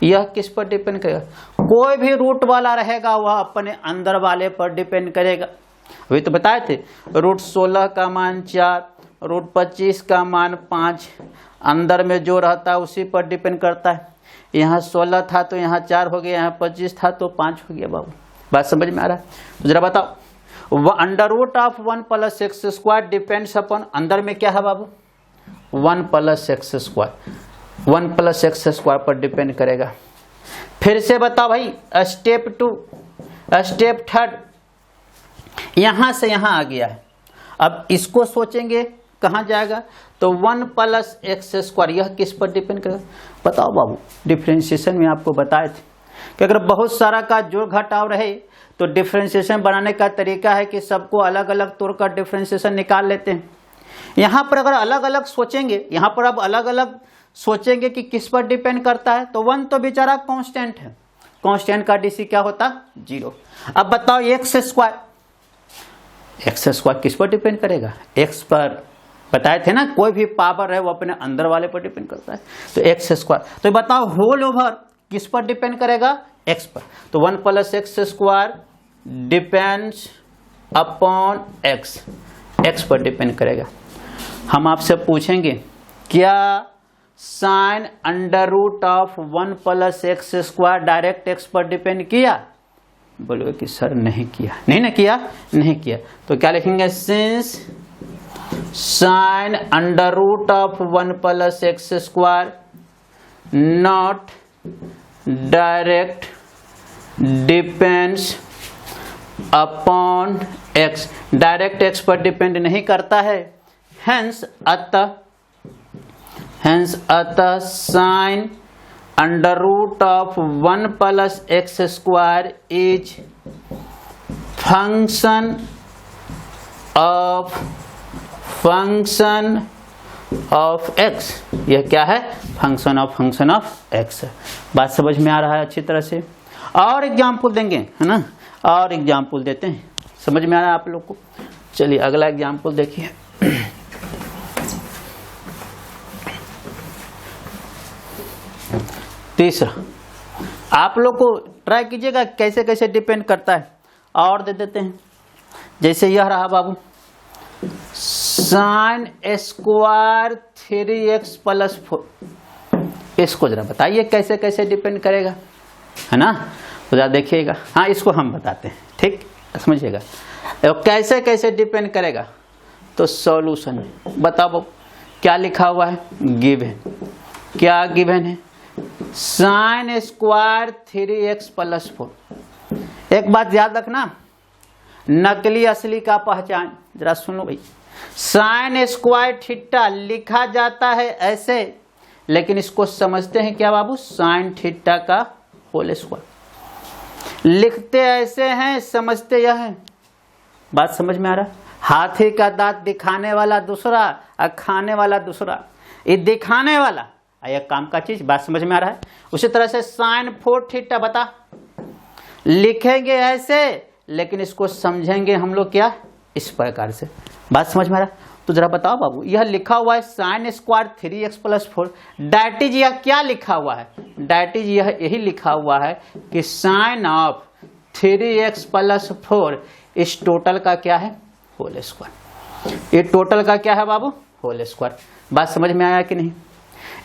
यह किस पर डिपेंड करेगा, कोई भी रूट वाला रहेगा वह अपने अंदर वाले पर डिपेंड करेगा। अभी तो बताए थे रूट 16 का मान 4, रूट 25 का मान 5, अंदर में जो रहता है उसी पर डिपेंड करता है। यहाँ 16 था तो यहाँ 4 हो गया, यहाँ 25 था तो 5 हो गया बाबू। बात समझ में आ रहा है? तो जरा बताओ under root of 1 plus x square depends upon, अंदर में क्या है बाबू 1 plus x square, 1 plus x square पर डिपेंड करेगा। फिर से बताओ भाई स्टेप 2, स्टेप 3 यहां से यहां आ गया है। अब इसको सोचेंगे कहां जाएगा, तो 1 प्लस एक्स स्क्वायर, यह किस पर डिपेंड करेगा? बताओ बाबू, डिफरेंशिएशन में आपको बताए थे कि अगर बहुत सारा का जोड़ घटाव रहे तो डिफरेंशिएशन बनाने का तरीका है कि सबको अलग अलग तोड़कर डिफरेंशिएशन निकाल लेते हैं। यहाँ पर अगर अलग अलग सोचेंगे, यहाँ पर अब अलग अलग सोचेंगे कि किस पर डिपेंड करता है, तो 1 तो बेचारा कांस्टेंट है, कांस्टेंट का डीसी क्या होता? 0। अब बताओ एक्स स्क्वायर, एक्स स्क्वायर किस पर डिपेंड करेगा? एक्स पर बताए थे ना, कोई भी पावर है वो अपने अंदर वाले पर डिपेंड करता है, तो एक्स स्क्वायर। तो बताओ होल ओवर किस पर डिपेंड करेगा? एक्स पर। तो 1 plus x square depends upon x, x पर डिपेंड करेगा। हम आपसे पूछेंगे क्या sine under root of 1 plus x square direct x पर डिपेंड किया? बोलोगे कि सर नहीं किया, नहीं ना किया, नहीं किया। तो क्या लिखेंगे? Since sine under root of 1 plus x square not direct depends upon x, direct x पर डिपेंड नहीं करता है, हेंस अतः sine under root of 1 plus x square is function of x. यह क्या है? Function of x. बात समझ में आ रहा है अच्छी तरह से? और एग्जाम्पल देंगे, है ना, और एग्जाम्पल देते हैं, समझ में आ रहा है आप लोग को? चलिए अगला एग्जाम्पल देखिए। तीसरा, आप लोग को ट्राई कीजिएगा कैसे कैसे डिपेंड करता है, और दे देते हैं। जैसे यह रहा बाबू, साइन स्क्वायर 3x प्लस 4, इसको जरा बताइए कैसे कैसे डिपेंड करेगा, है ना? तो जरा देखिएगा, हाँ इसको हम बताते हैं, ठीक, समझिएगा कैसे कैसे डिपेंड करेगा। तो सॉल्यूशन में बताओ क्या लिखा हुआ है? गिवन, क्या गिवन है? Sign square 3x plus 4। एक बात याद रखना, नकली असली का पहचान, जरा सुनो भाई। साइन स्क्वायर थीटा लिखा जाता है ऐसे, लेकिन इसको समझते हैं क्या बाबू? साइन थीटा का होल स्क्वायर। लिखते ऐसे हैं, समझते यह है। बात समझ में आ रहा? हाथी का दांत दिखाने वाला दूसरा और खाने वाला दूसरा। ये दिखाने वाला यह काम का चीज, बात समझ में आ रहा है? उसी तरह से साइन 4 थीटा बता, लिखेंगे ऐसे, लेकिन इसको समझेंगे हम लोग क्या? इस प्रकार से। बात समझ में आ रहा? तो जरा बताओ बाबू, यह लिखा हुआ है sign square 3x plus 4, that is यह क्या लिखा हुआ है? डैट इज यह यही लिखा हुआ है कि साइन ऑफ 3x प्लस 4 इस टोटल का क्या है? Whole square. ये टोटल का क्या है बाबू? Whole square. बात समझ में आया कि नहीं?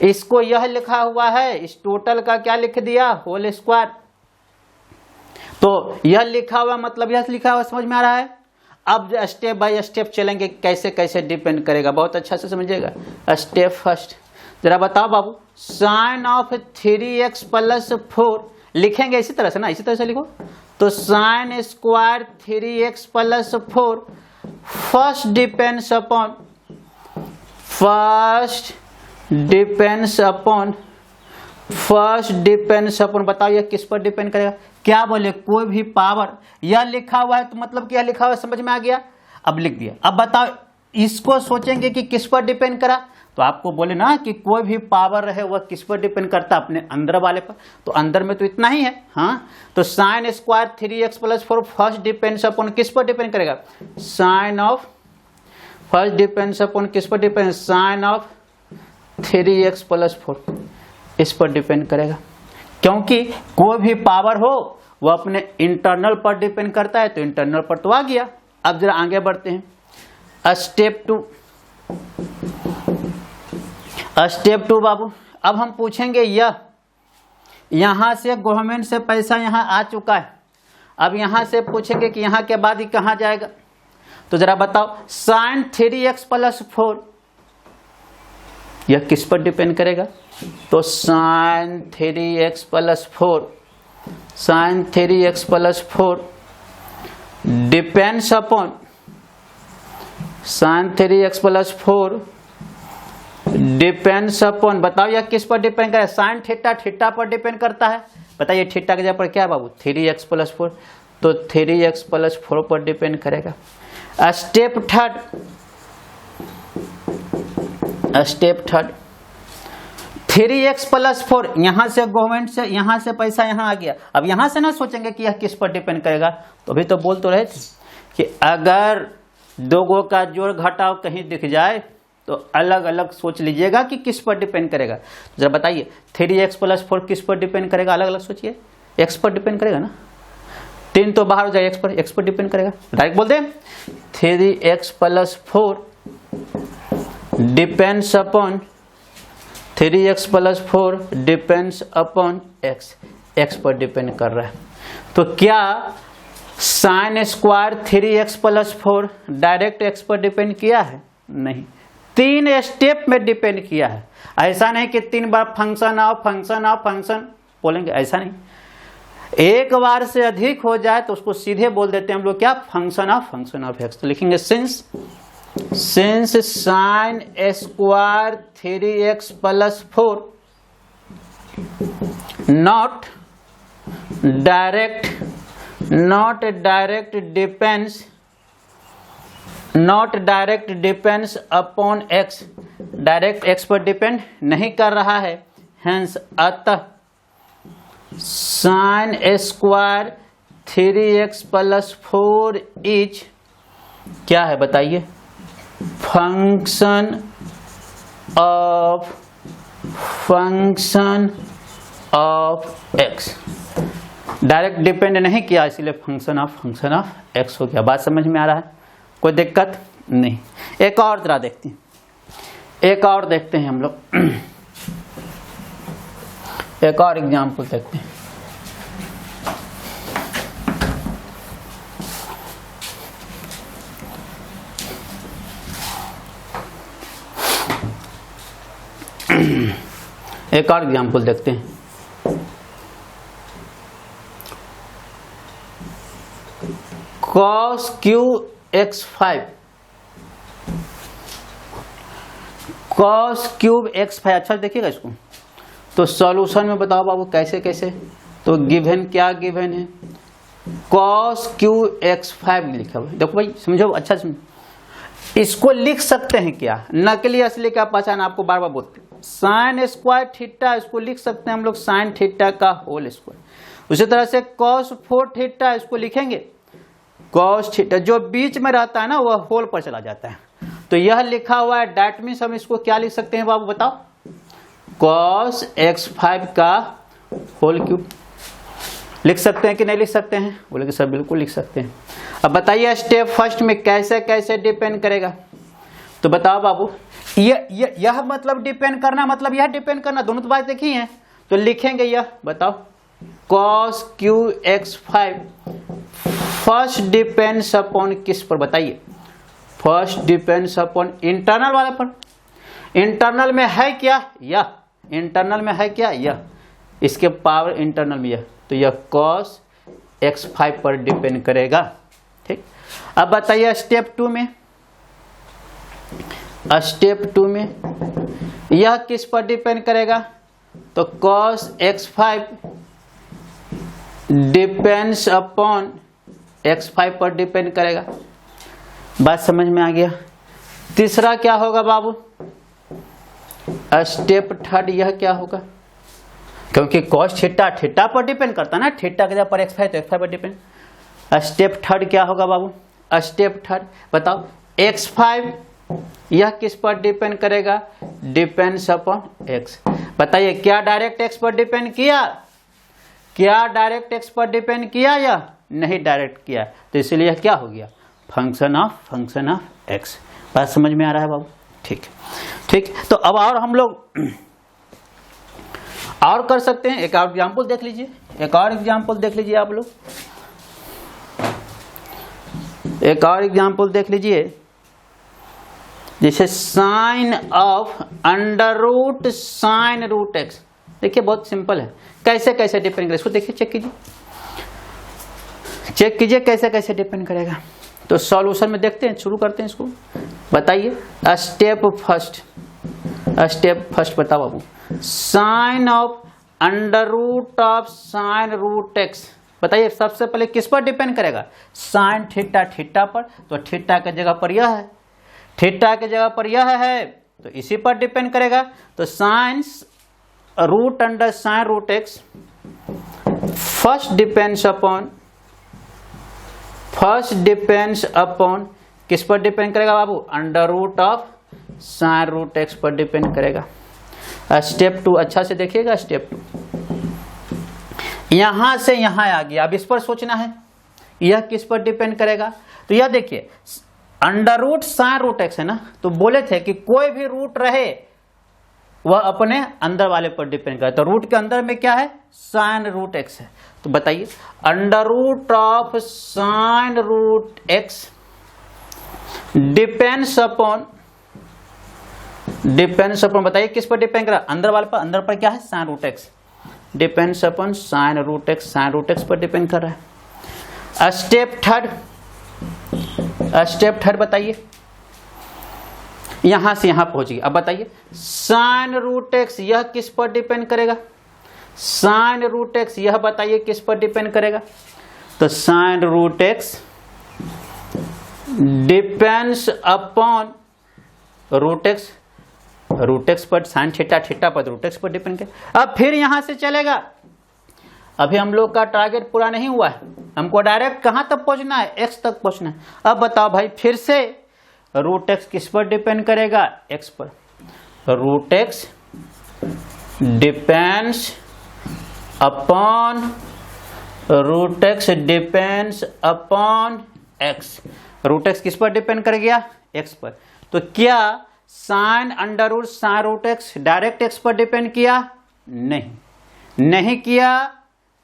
इसको यह लिखा हुआ है, इस टोटल का क्या लिख दिया? Whole square. तो यह लिखा हुआ मतलब यह लिखा हुआ, समझ में आ रहा है? अब स्टेप बाय स्टेप चलेंगे कैसे कैसे डिपेंड करेगा, बहुत अच्छा से समझिएगा। स्टेप फर्स्ट, जरा बताओ बाबू, साइन ऑफ 3x प्लस 4 लिखेंगे इसी तरह से ना, इसी तरह से लिखो। तो sine square 3x plus 4 first depends upon बताओ यह किस पर डिपेंड करेगा? क्या बोले? कोई भी पावर, यह लिखा हुआ है तो मतलब क्या लिखा हुआ है, समझ में आ गया? अब लिख दिया। अब बताओ इसको सोचेंगे कि किस पर डिपेंड करा, तो आपको बोले ना कि कोई भी पावर रहे वह किस पर डिपेंड करता? अपने अंदर वाले पर। तो अंदर में तो इतना ही है, हाँ। तो sine square 3x plus 4 first depends upon किस पर डिपेंड करेगा? Sine of first depends upon किस पर depend? Sign of 3x plus 4 इस पर डिपेंड करेगा, क्योंकि कोई भी पावर हो वह अपने इंटरनल पर डिपेंड करता है, तो इंटरनल पर तो आ गया। अब जरा आगे बढ़ते हैं। स्टेप 2 बाबू, अब हम पूछेंगे यहां से गवर्नमेंट से पैसा यहां आ चुका है, अब यहां से पूछेंगे कि यहां के बाद ही कहां जाएगा? तो जरा बताओ, साइन 3x प्लस 4 यह किस पर डिपेंड करेगा? तो sine 3x plus 4, sine 3x plus 4 depends upon, sine 3x plus 4 depends upon, बताओ यह किस पर डिपेंड करेगा? साइन थीटा थीटा पर डिपेंड करता है। बताइए थीटा के जगह पर क्या है बाबू? 3x प्लस 4, तो 3x प्लस 4 पर डिपेंड करेगा। Step third, step third 3x plus 4, यहां से गवर्नमेंट से, यहां से पैसा यहां आ गया। अब यहां से ना सोचेंगे कि यह किस पर डिपेंड करेगा, तो अभी तो बोल तो रहे थे कि अगर दो गो का जोड़ घटाव कहीं दिख जाए तो अलग अलग सोच लीजिएगा कि किस पर डिपेंड करेगा। जरा बताइए 3x प्लस 4 किस पर डिपेंड करेगा? अलग अलग सोचिए। x पर डिपेंड करेगा ना, 3 तो बाहर हो जाए, x पर डिपेंड करेगा। डायरेक्ट बोल दें 3x plus 4 depends upon, 3x plus 4 depends upon x पर डिपेंड कर रहा है। तो क्या sign square 3x plus 4 direct x पर डिपेंड किया है? नहीं, 3 स्टेप में डिपेंड किया है। ऐसा नहीं कि 3 बार function of function of function बोलेंगे, ऐसा नहीं। एक बार से अधिक हो जाए तो उसको सीधे बोल देते हैं हम लोग क्या? Function of x. तो लिखेंगे since sign square 3x plus 4 not direct depends upon x, direct x पर डिपेंड नहीं कर रहा है। हेंस अतः sign square 3x plus 4 is क्या है बताइए? Function of x। Direct depend नहीं किया, इसलिए फंक्शन ऑफ x हो गया। बात समझ में आ रहा है? कोई दिक्कत नहीं। एक और तरह देखते हैं, एक और देखते हैं हम लोग, एक और एग्जाम्पल देखते हैं। एक और एग्जाम्पल देखते हैं। cos cube x5, cos cube x5। अच्छा देखिएगा इसको, तो सॉल्यूशन में बताओ बाबू कैसे कैसे। तो गिवन क्या गिवन है? cos क्यूब x5 लिखा हुआ है। देखो भाई समझो, अच्छा समझो। इसको लिख सकते हैं क्या? नकली असली का पहचान आपको बार बार बोलते हैं। साइन स्क्वायर थीटा, इसको लिख सकते हैं हम लोग साइन थीटा का होल स्क्वायर। उसी तरह से cos 4 थीटा, इसको लिखेंगे cos थीटा। जो बीच में रहता है ना वह होल पर चला जाता है। तो यह लिखा हुआ है, डैट मीन्स हम इसको क्या लिख सकते हैं बाबू बताओ? cos x5 का होल क्यूब। लिख सकते हैं कि नहीं लिख सकते हैं? बोले कि सर बिल्कुल लिख सकते हैं। अब बताइए स्टेप फर्स्ट में कैसे कैसे डिपेंड करेगा? तो बताओ बाबू, यह मतलब डिपेंड करना, मतलब यह डिपेंड करना, दोनों तो बात देखी है। तो लिखेंगे यह, बताओ cos cube x5 first depends upon किस पर? बताइए फर्स्ट डिपेंड्स अपॉन इंटरनल वाले पर। इंटरनल में है क्या? यह इंटरनल में है क्या? यह इसके पावर इंटरनल में यह, तो यह cos x5 पर डिपेंड करेगा। ठीक, अब बताइए स्टेप 2 में, स्टेप 2 में यह किस पर डिपेंड करेगा? तो cos x5 depends upon x5 पर डिपेंड करेगा। बात समझ में आ गया? तीसरा क्या होगा बाबू? स्टेप थर्ड यह क्या होगा? क्योंकि cos थीटा थीटा पर डिपेंड करता है ना, थीटा के जगह पर x5 तो x5 पर डिपेंड। स्टेप थर्ड क्या होगा बाबू? स्टेप थर्ड बताओ, x5 यह किस पर डिपेंड करेगा? Depends upon x। बताइए क्या डायरेक्ट x पर डिपेंड किया? क्या डायरेक्ट x पर डिपेंड किया या नहीं डायरेक्ट किया? तो इसलिए यह क्या हो गया? Function of x। बात समझ में आ रहा है बाबू? ठीक ठीक। तो अब और हम लोग और कर सकते हैं। एक और एग्जाम्पल देख लीजिए, एक और एग्जाम्पल देख लीजिए आप लोग, एक और एग्जाम्पल देख लीजिए। जैसे sine of under root sine root x, देखिए बहुत सिंपल है, कैसे कैसे डिपेंड करेगा इसको देखिए, चेक कीजिए कैसे कैसे डिपेंड करेगा। तो सॉल्यूशन में देखते हैं, शुरू करते हैं इसको, बताइए स्टेप फर्स्ट बताओ बाबू। Sine of under root of sine root x, बताइए सबसे पहले किस पर डिपेंड करेगा, साइन थीटा थीटा पर, तो थीटा की जगह पर यह है, थीटा की जगह पर यह है तो इसी पर डिपेंड करेगा। तो sine root under sine root x first depends upon किस पर डिपेंड करेगा बाबू, under root of sine root x पर डिपेंड करेगा। स्टेप 2 अच्छा से देखिएगा, स्टेप 2 यहां से यहां आ गया, अब इस पर सोचना है यह किस पर डिपेंड करेगा। तो यह देखिए under root sine root x है ना, तो बोले थे कि कोई भी रूट रहे वह अपने अंदर वाले पर डिपेंड करे, तो रूट के अंदर में क्या है, साइन रूट एक्स है। तो बताइए under root of sine root x depends upon बताइए किस पर डिपेंड कर रहा है, अंदर वाले पर, अंदर पर क्या है sine root x, depends upon sine root x, sine root x पर डिपेंड कर रहा है। स्टेप थर्ड बताइए, यहां से यहां पहुंच गई, अब बताइए साइन रूट एक्स यह किस पर डिपेंड करेगा, साइन रूट एक्स यह बताइए किस पर डिपेंड करेगा। तो sine root x depends upon root x पर, साइन थीटा थीटा पर रूट एक्स पर डिपेंड करेगा। अब फिर यहां से चलेगा, अभी हम लोग का टारगेट पूरा नहीं हुआ है, हमको डायरेक्ट कहां तक पहुंचना है, एक्स तक पहुंचना है। अब बताओ भाई फिर से रूट एक्स किस पर डिपेंड करेगा, एक्स पर, root x depends upon x, root x किस पर डिपेंड कर गया, एक्स पर। तो क्या sine under root sine root x direct x पर डिपेंड किया, नहीं किया।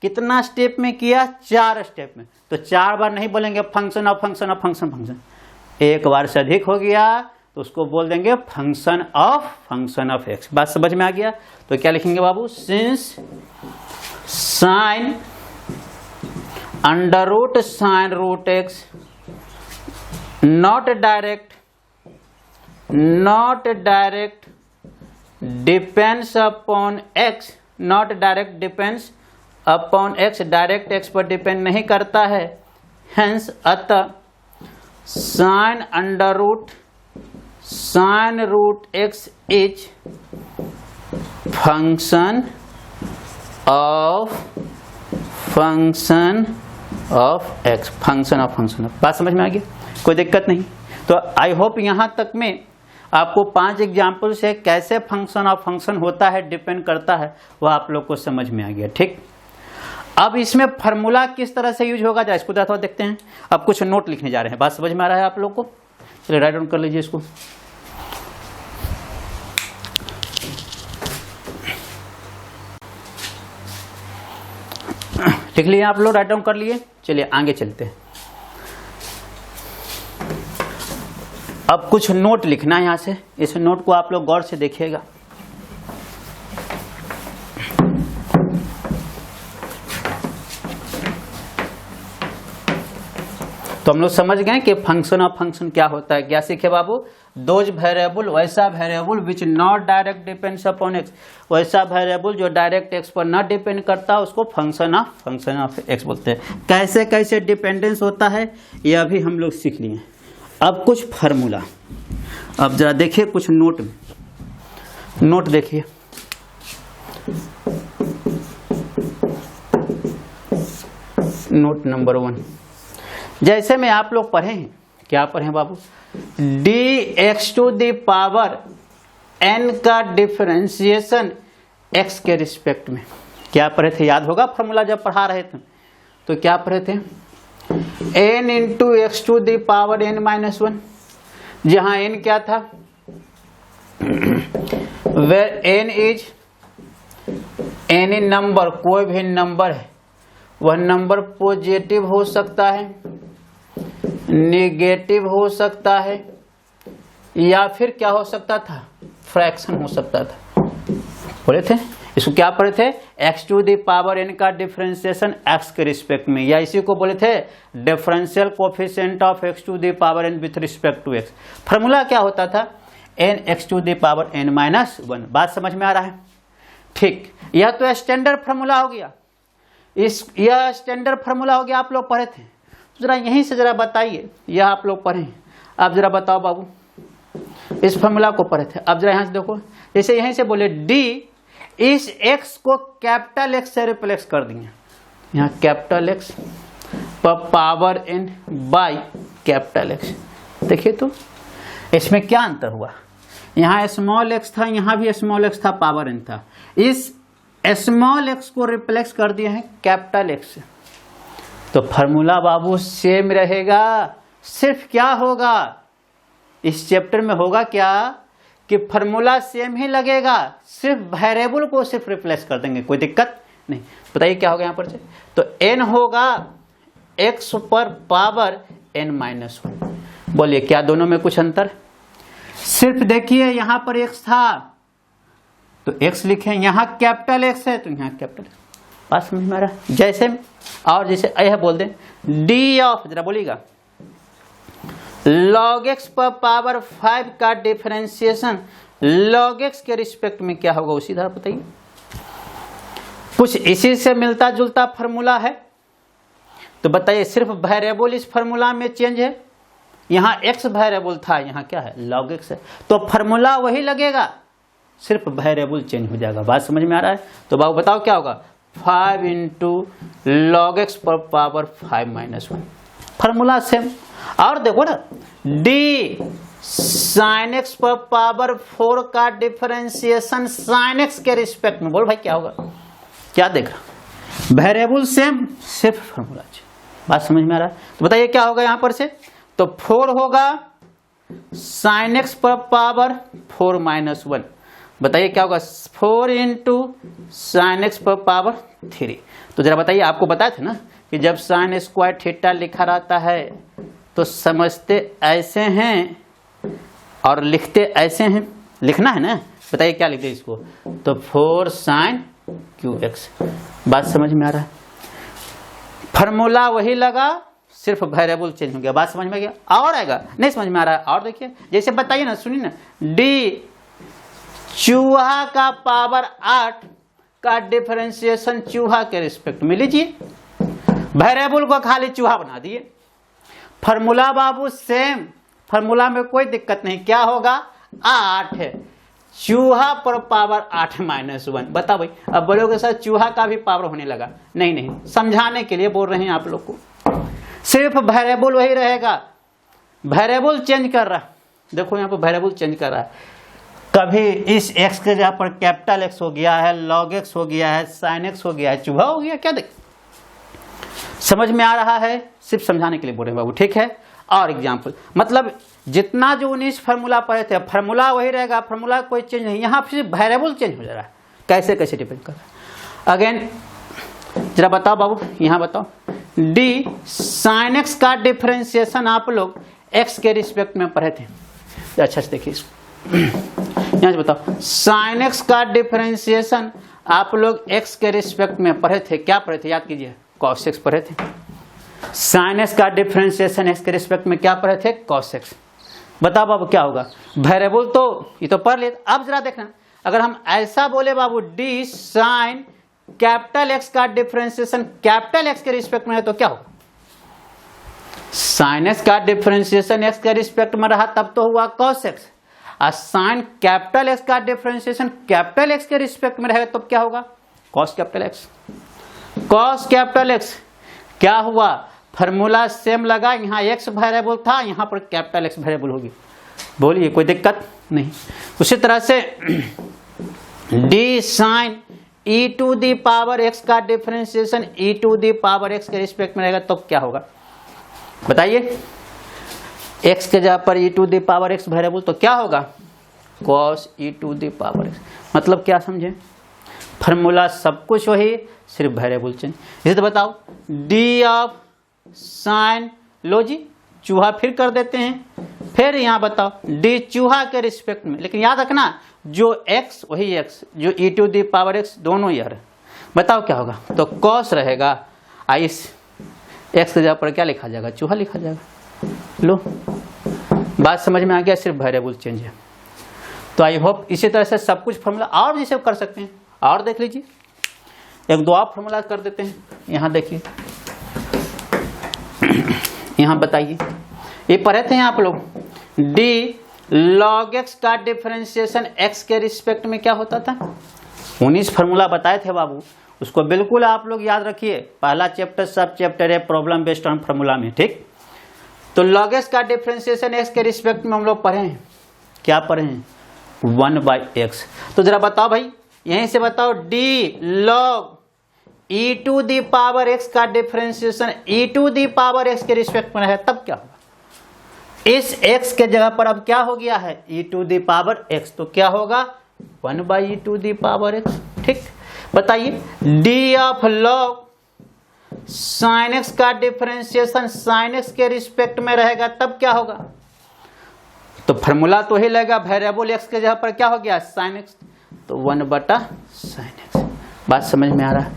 कितना स्टेप में किया, 4 स्टेप में। तो 4 बार नहीं बोलेंगे function of function of function function, एक बार से अधिक हो गया तो उसको बोल देंगे फंक्शन ऑफ एक्स। बात समझ में आ गया। तो क्या लिखेंगे बाबू, since sine under root sine root x not direct depends upon X, not direct depends upon x, direct x पर डिपेंड नहीं करता है, हेंस अतः sine under root sine root x is function of x, function of. बात समझ में आ गई, कोई दिक्कत नहीं। तो आई होप यहां तक में आपको 5 एग्जाम्पल से कैसे फंक्शन ऑफ फंक्शन होता है, डिपेंड करता है, वह आप लोग को समझ में आ गया। ठीक, अब इसमें फार्मूला किस तरह से यूज होगा जाए इसको थोड़ा देखते हैं। अब कुछ नोट लिखने जा रहे हैं, बात समझ में आ रहा है आप लोग को, चलिए राइट डाउन कर लीजिए इसको। लिख लिए आप लोग, राइट डाउन कर लिए, चलिए आगे चलते हैं। अब कुछ नोट लिखना है यहां से, इस नोट को आप लोग गौर से देखिएगा। तो हम लोग समझ गए कि फंक्शन ऑफ फंक्शन क्या होता है। क्या सीखे बाबू, दोज वेरिएबल, वैसा variable which not direct depends upon x, वैसा वेरिएबल जो डायरेक्ट एक्स पर न डिपेंड करता उसको फंक्शन ऑफ एक्स बोलते हैं। कैसे कैसे डिपेंडेंस होता है यह भी हम लोग सीख लिए। अब कुछ फार्मूला, अब जरा देखिए कुछ नोट देखिए। नोट नंबर 1, जैसे में आप लोग पढ़े हैं, क्या पढ़े बाबू, dx to the power n का डिफरेंशिएशन x के रिस्पेक्ट में। क्या पढ़े थे, याद होगा फॉर्मूला जब पढ़ा रहे थे तो क्या पढ़े थे, n into x to the power n minus 1, जहां n क्या था, where n is any number, कोई भी नंबर है वह नंबर पॉजिटिव हो सकता है, नेगेटिव हो सकता है, या फिर क्या हो सकता था, फ्रैक्शन हो सकता था। बोले थे इसको क्या पढ़े थे, x to the power n का डिफरेंशिएशन x के रिस्पेक्ट में, या इसी को बोले थे differential coefficient of x to the power n with respect to x। Formula क्या होता था, n x to the power n minus 1। बात समझ में आ रहा है? ठीक, यह तो स्टैंडर्ड फार्मूला हो गया, यह स्टैंडर्ड फार्मूला हो गया, आप लोग पढ़े थे। तो जरा यहीं से जरा बताइए, यह आप लोग पढ़े, अब जरा बताओ बाबू, इस फार्मूला को पढ़े थे, अब जरा यहाँ से देखो, जैसे यहीं से बोले d इस x को कैपिटल X से रिप्लेस कर दिए, यहाँ कैपिटल X पर power n by capital X। देखिए तो इसमें क्या अंतर हुआ, यहाँ स्मॉल x था, यहाँ भी स्मॉल x था, पावर n था, इस स्मॉल x को रिप्लेस कर दिए हैं कैपिटल X से। तो फार्मूला बाबू सेम रहेगा, सिर्फ क्या होगा इस चैप्टर में होगा क्या कि फार्मूला सेम ही लगेगा, सिर्फ वेरिएबल को सिर्फ रिप्लेस कर देंगे, कोई दिक्कत नहीं। बताइए क्या होगा यहाँ पर से, तो n होगा x पर पावर n माइनस 1। बोलिए क्या दोनों में कुछ अंतर? सिर्फ देखिए यहाँ पर x था तो x लिखे, यहाँ कैपिटल X है तो यहाँ कैपिटल X। बात समझ में आ रहा है? जैसे और जैसे यह बोल दें d ऑफ, जरा बोलिएगा, log x पर पावर 5 का डिफरेंशिएशन log x के रिस्पेक्ट में क्या होगा, उसी तरह बताइए। कुछ इसी से मिलता जुलता फार्मूला है, तो बताइए सिर्फ वेरिएबल इस फार्मूला में चेंज है, यहाँ x वेरिएबल था, यहाँ क्या है log x है, तो फार्मूला वही लगेगा, सिर्फ वेरिएबल चेंज हो जाएगा। बात समझ में आ रहा है? तो बाबू बताओ क्या होगा, 5 इंटू log x पर पावर 5 माइनस 1, फार्मूला सेम। और देखो ना d साइन x पर पावर 4 का डिफरेंशिएशन साइन x के रिस्पेक्ट में, बोल भाई क्या होगा, क्या देख रहा, वेरिएबल सेम, सिर्फ फार्मूला। बात समझ में आ रहा है? तो बताइए क्या होगा यहाँ पर से, तो 4 होगा साइन x पर पावर 4 माइनस 1। बताइए क्या होगा, 4 इंटू साइन x पर पावर 3। तो जरा बताइए, आपको बताए थे ना कि जब साइन स्क्वायर थीटा लिखा रहता है तो समझते ऐसे हैं और लिखते ऐसे हैं, लिखना है ना। बताइए क्या लिखते इसको, तो 4 साइन QX। बात समझ में आ रहा है? फार्मूला वही लगा, सिर्फ वेरिएबल चेंज हो गया। बात समझ में आ गया? और आएगा नहीं समझ में आ रहा है? और देखिए जैसे बताइए ना, सुनिए ना, d चूहा का पावर 8 का डिफरेंशिएशन चूहा के रिस्पेक्ट में लीजिए, वेरिएबल को खाली चूहा बना दिए, फार्मूला बाबू सेम, फार्मूला में कोई दिक्कत नहीं। क्या होगा, 8 है, चूहा पर पावर 8 माइनस 1। बताओ भाई, अब बड़ों के साथ चूहा का भी पावर होने लगा? नहीं नहीं, समझाने के लिए बोल रहे हैं आप लोग को, सिर्फ वेरिएबल वही रहेगा, वेरिएबल चेंज कर रहा। देखो यहाँ पर वेरिएबल चेंज कर रहा है, कभी इस x के जगह पर कैपिटल X हो गया है, log x हो गया है, sin x हो गया है, चूहा हो गया। क्या देख, समझ में आ रहा है? सिर्फ समझाने के लिए बोल रहे हैं बाबू, ठीक है। और एग्जाम्पल, मतलब जितना जो 19 फार्मूला पढ़े थे, फार्मूला वही रहेगा, फार्मूला कोई चेंज नहीं, यहाँ फिर वेरिएबल चेंज हो जा रहा है। कैसे कैसे डिपेंड कर रहा है? अगेन जरा बताओ बाबू, यहाँ बताओ, d साइन x का डिफरेंशिएशन आप लोग x के रिस्पेक्ट में पढ़े थे। अच्छा से देखिए इसको, यहाँ से बताओ, साइन x का डिफरेंशिएशन आप लोग x के रिस्पेक्ट में पढ़े थे। क्या पढ़े थे, याद कीजिए, cos x पढ़े थे। साइन x का डिफरेंशिएशन x के रिस्पेक्ट में क्या पढ़े थे, cos x। बताओ बाबू क्या होगा, वेरिएबल तो ये तो पढ़ लिए। अब जरा देखना, अगर हम ऐसा बोले बाबू, d साइन कैपिटल X का डिफरेंशिएशन कैपिटल X के रिस्पेक्ट में है, तो क्या होगा, साइन x का डिफरेंशिएशन x के रिस्पेक्ट में रहा तब तो हुआ cos x, और साइन कैपिटल X का डिफरेंशिएशन कैपिटल X के रिस्पेक्ट में रहेगा तो क्या होगा, cos capital X। cos capital X क्या हुआ, फार्मूला सेम लगा, यहाँ x वेरिएबल था, यहाँ पर कैपिटल X वेरिएबल होगी। बोलिए कोई दिक्कत नहीं। उसी तरह से d sine e to the power x का differentiation e to the power x के रिस्पेक्ट में रहेगा तो क्या होगा, बताइए। x के जगह पर e to the power x variable तो क्या होगा, cos e to the power x। मतलब क्या समझे, फार्मूला सब कुछ वही, सिर्फ वेरिएबल चेंज। इसे तो बताओ, d ऑफ साइन, लो जी चूहा फिर कर देते हैं, फिर यहाँ बताओ डी चूहा के रिस्पेक्ट में, लेकिन याद रखना जो x वही x, जो e to the power x दोनों यार। बताओ क्या होगा, तो cos रहेगा, इस x के जगह पर क्या लिखा जाएगा, चूहा लिखा जाएगा। लो बात समझ में आ गया, सिर्फ वेरिएबल चेंज है। तो आई होप इसी तरह से सब कुछ फॉर्मूला और जैसे कर सकते हैं, और देख लीजिए एक दो और फॉर्मूला कर देते हैं। यहाँ देखिए, यहाँ बताइए, ये पढ़े थे आप लोग, डी log x का डिफरेंशिएशन x के रिस्पेक्ट में क्या होता था। 19 फॉर्मूला बताए थे बाबू, उसको बिल्कुल आप लोग याद रखिए। पहला चैप्टर सब चैप्टर है प्रॉब्लम बेस्ड ऑन फॉर्मूला में, ठीक। तो log x का डिफरेंशिएशन x के रिस्पेक्ट में हम लोग पढ़े हैं, क्या पढ़े हैं, 1/x। तो जरा बताओ भाई, यहीं से बताओ d log e to the power x का differentiation e to the power x के रिस्पेक्ट में है, तब क्या होगा। इस x के जगह पर अब क्या हो गया है, e to the power x, तो क्या होगा 1/e to the power x, ठीक। बताइए d of log sin x का डिफरेंशिएशन sin x के रिस्पेक्ट में रहेगा, तब क्या होगा। तो फॉर्मूला तो ही लगेगा, वेरिएबल x के जगह पर क्या हो गया sin x, तो 1/sin x। बात समझ में आ रहा है,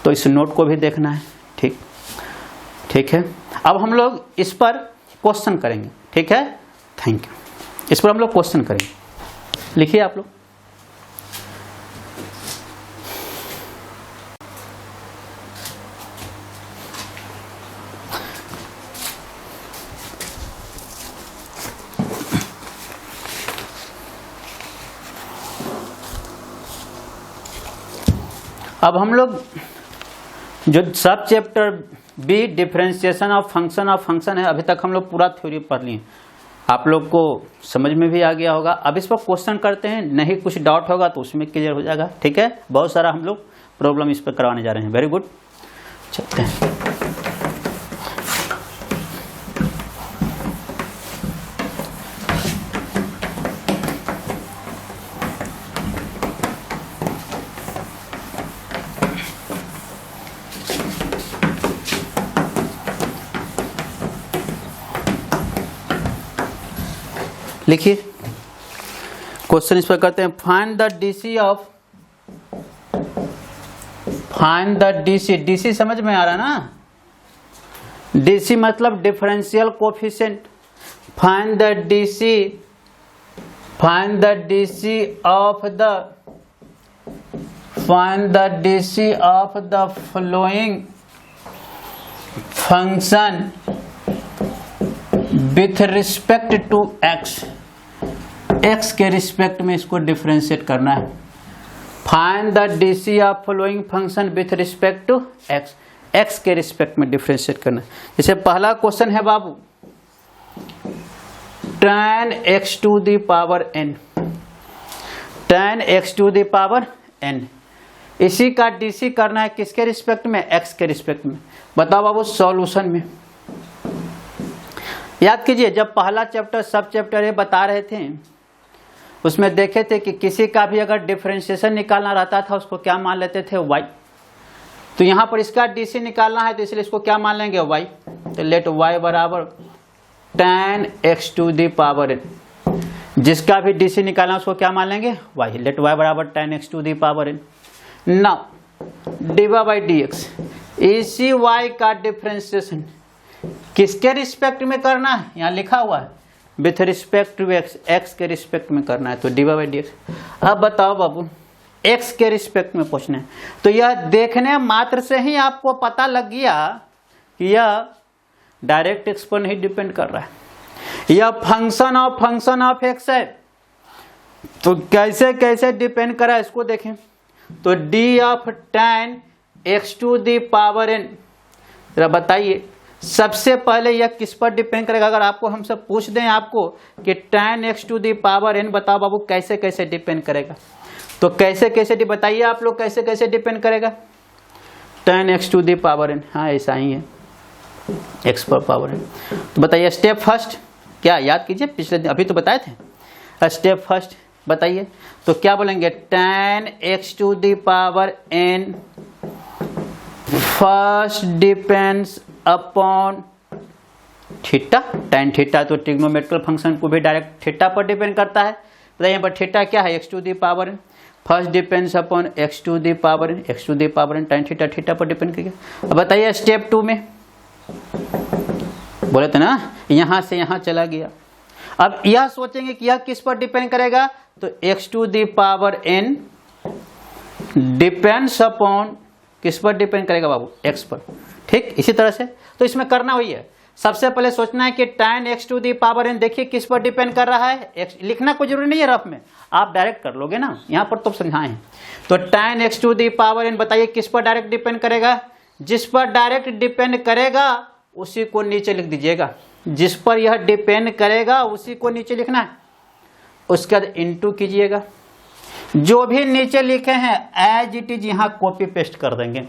तो इस नोट को भी देखना है, ठीक, ठीक है। अब हम लोग इस पर क्वेश्चन करेंगे, ठीक है, थैंक यू। इस पर हम लोग क्वेश्चन करेंगे, लिखिए आप लोग। अब हम लोग जो सब chapter B differentiation of function है, अभी तक हम लोग पूरा थ्योरी पढ़ लिए, आप लोग को समझ में भी आ गया होगा। अब इस पर क्वेश्चन करते हैं, नहीं कुछ डाउट होगा तो उसमें क्लियर हो जाएगा, ठीक है। बहुत सारा हम लोग प्रॉब्लम इस पर करवाने जा रहे हैं, वेरी गुड, चलते हैं। लिखिए क्वेश्चन इस पर करते हैं, फाइंड द डीसी। डीसी समझ में आ रहा है ना, डीसी मतलब differential coefficient. Find the DC of the following function with respect to x के रिस्पेक्ट में इसको डिफरेंशिएट करना है। Find the DC of following function with respect to x के रिस्पेक्ट में डिफरेंशिएट करना है। जैसे पहला क्वेश्चन है बाबू, tan x to the power n, tan x to the power n, इसी का डीसी करना है किसके रिस्पेक्ट में, x के रिस्पेक्ट में। बताओ बाबू सॉल्यूशन में याद कीजिए, जब पहला चैप्टर सब चैप्टर ये बता रहे थे, उसमें देखे थे कि किसी का भी अगर डिफरेंशिएशन निकालना रहता था उसको क्या मान लेते थे y। तो यहाँ पर इसका डीसी निकालना है तो इसलिए इसको क्या मान लेंगे y। तो लेट y बराबर tan x to the power n, जिसका भी डीसी निकालना उसको क्या मान लेंगे y। लेट y बराबर tan x to the power n। Now dy/dx, इसी y का डिफरेंशिएशन किसके रिस्पेक्ट में करना है, यहाँ लिखा हुआ है विथ रिस्पेक्ट टू x के रिस्पेक्ट में करना है, तो dy/dx। अब बताओ बाबू x के रिस्पेक्ट में पूछना है, तो यह देखने मात्र से ही आपको पता लग गया कि यह डायरेक्ट x पर नहीं डिपेंड कर रहा है, यह फंक्शन ऑफ x है। तो कैसे कैसे डिपेंड कर रहा है इसको देखें, तो d of tan x to the power n, जरा बताइए सबसे पहले यह किस पर डिपेंड करेगा। अगर आपको हमसे पूछ दें आपको कि tan x to the power n, बताओ बाबू कैसे कैसे डिपेंड करेगा, तो कैसे कैसे बताइए आप लोग कैसे कैसे डिपेंड करेगा tan x to the power n। हाँ ऐसा ही है, x पर पावर n। तो बताइए स्टेप फर्स्ट क्या, याद कीजिए पिछले दिन अभी तो बताए थे। स्टेप फर्स्ट बताइए, तो क्या बोलेंगे tan x to the power n first depends upon theta. tan theta तो ट्रिग्नोमेट्रिकल फंक्शन को भी डायरेक्ट थीटा पर डिपेंड करता है। बताइए यहाँ पर थीटा क्या है, x to the power n। First depends upon x to the power n, x to the power n tan theta theta पर डिपेंड करेगा। अब बताइए स्टेप 2 में बोले थे ना यहाँ से यहाँ चला गया। अब यह सोचेंगे कि यह किस पर डिपेंड करेगा, तो x to the power n डिपेंड्स अपॉन किस पर डिपेंड करेगा बाबू, x पर। ठीक, इसी तरह से तो इसमें करना वही है। सबसे पहले सोचना है कि tan x to the power n देखिए किस पर डिपेंड कर रहा है, x। लिखना कोई जरूरी नहीं है रफ में, आप डायरेक्ट कर लोगे ना, यहाँ पर तो समझाएं। तो tan x to the power n बताइए किस पर डायरेक्ट डिपेंड करेगा, जिस पर डायरेक्ट डिपेंड करेगा उसी को नीचे लिख दीजिएगा, जिस पर यह डिपेंड करेगा उसी को नीचे लिखना है। उसके बाद इंटू कीजिएगा, जो भी नीचे लिखे हैं एज इट इज यहाँ कॉपी पेस्ट कर देंगे।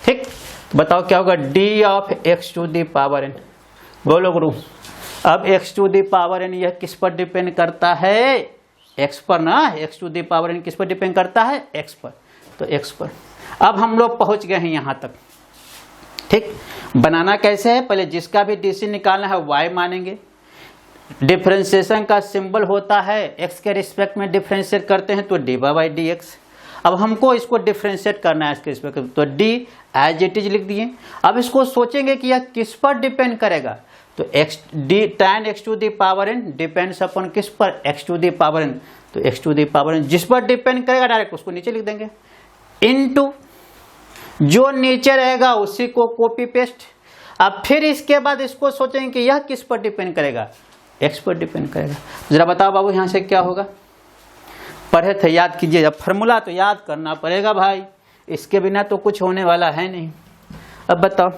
ठीक, तो बताओ क्या होगा, d of x to the power n। बोलो गुरु, अब x to the power n यह किस पर डिपेंड करता है, x पर ना। x to the power n किस पर डिपेंड करता है, x पर, तो x पर। अब हम लोग पहुंच गए हैं यहाँ तक। ठीक, बनाना कैसे है, पहले जिसका भी डीसी निकालना है y मानेंगे। डिफरेंशिएशन का सिंबल होता है x के रिस्पेक्ट में डिफरेंशिएट करते हैं तो डी बाई डी एक्स। अब हमको इसको डिफरेंशिएट करना है इसके रिस्पेक्ट में, तो डी एज इट इज लिख दिए। अब इसको सोचेंगे कि यह किस पर डिपेंड करेगा, तो x d tan x to the power n डिपेंड्स अपॉन किस पर, x to the power n। तो x to the power n जिस पर डिपेंड करेगा डायरेक्ट उसको नीचे लिख देंगे, इनटू जो नीचे रहेगा उसी को कॉपी पेस्ट। अब फिर इसके बाद इसको सोचेंगे कि यह किस पर डिपेंड करेगा, x पर डिपेंड करेगा। जरा बताओ बाबू यहाँ से क्या होगा, पढ़े थे याद कीजिए। अब फॉर्मूला तो याद करना पड़ेगा भाई, इसके बिना तो कुछ होने वाला है नहीं। अब बताओ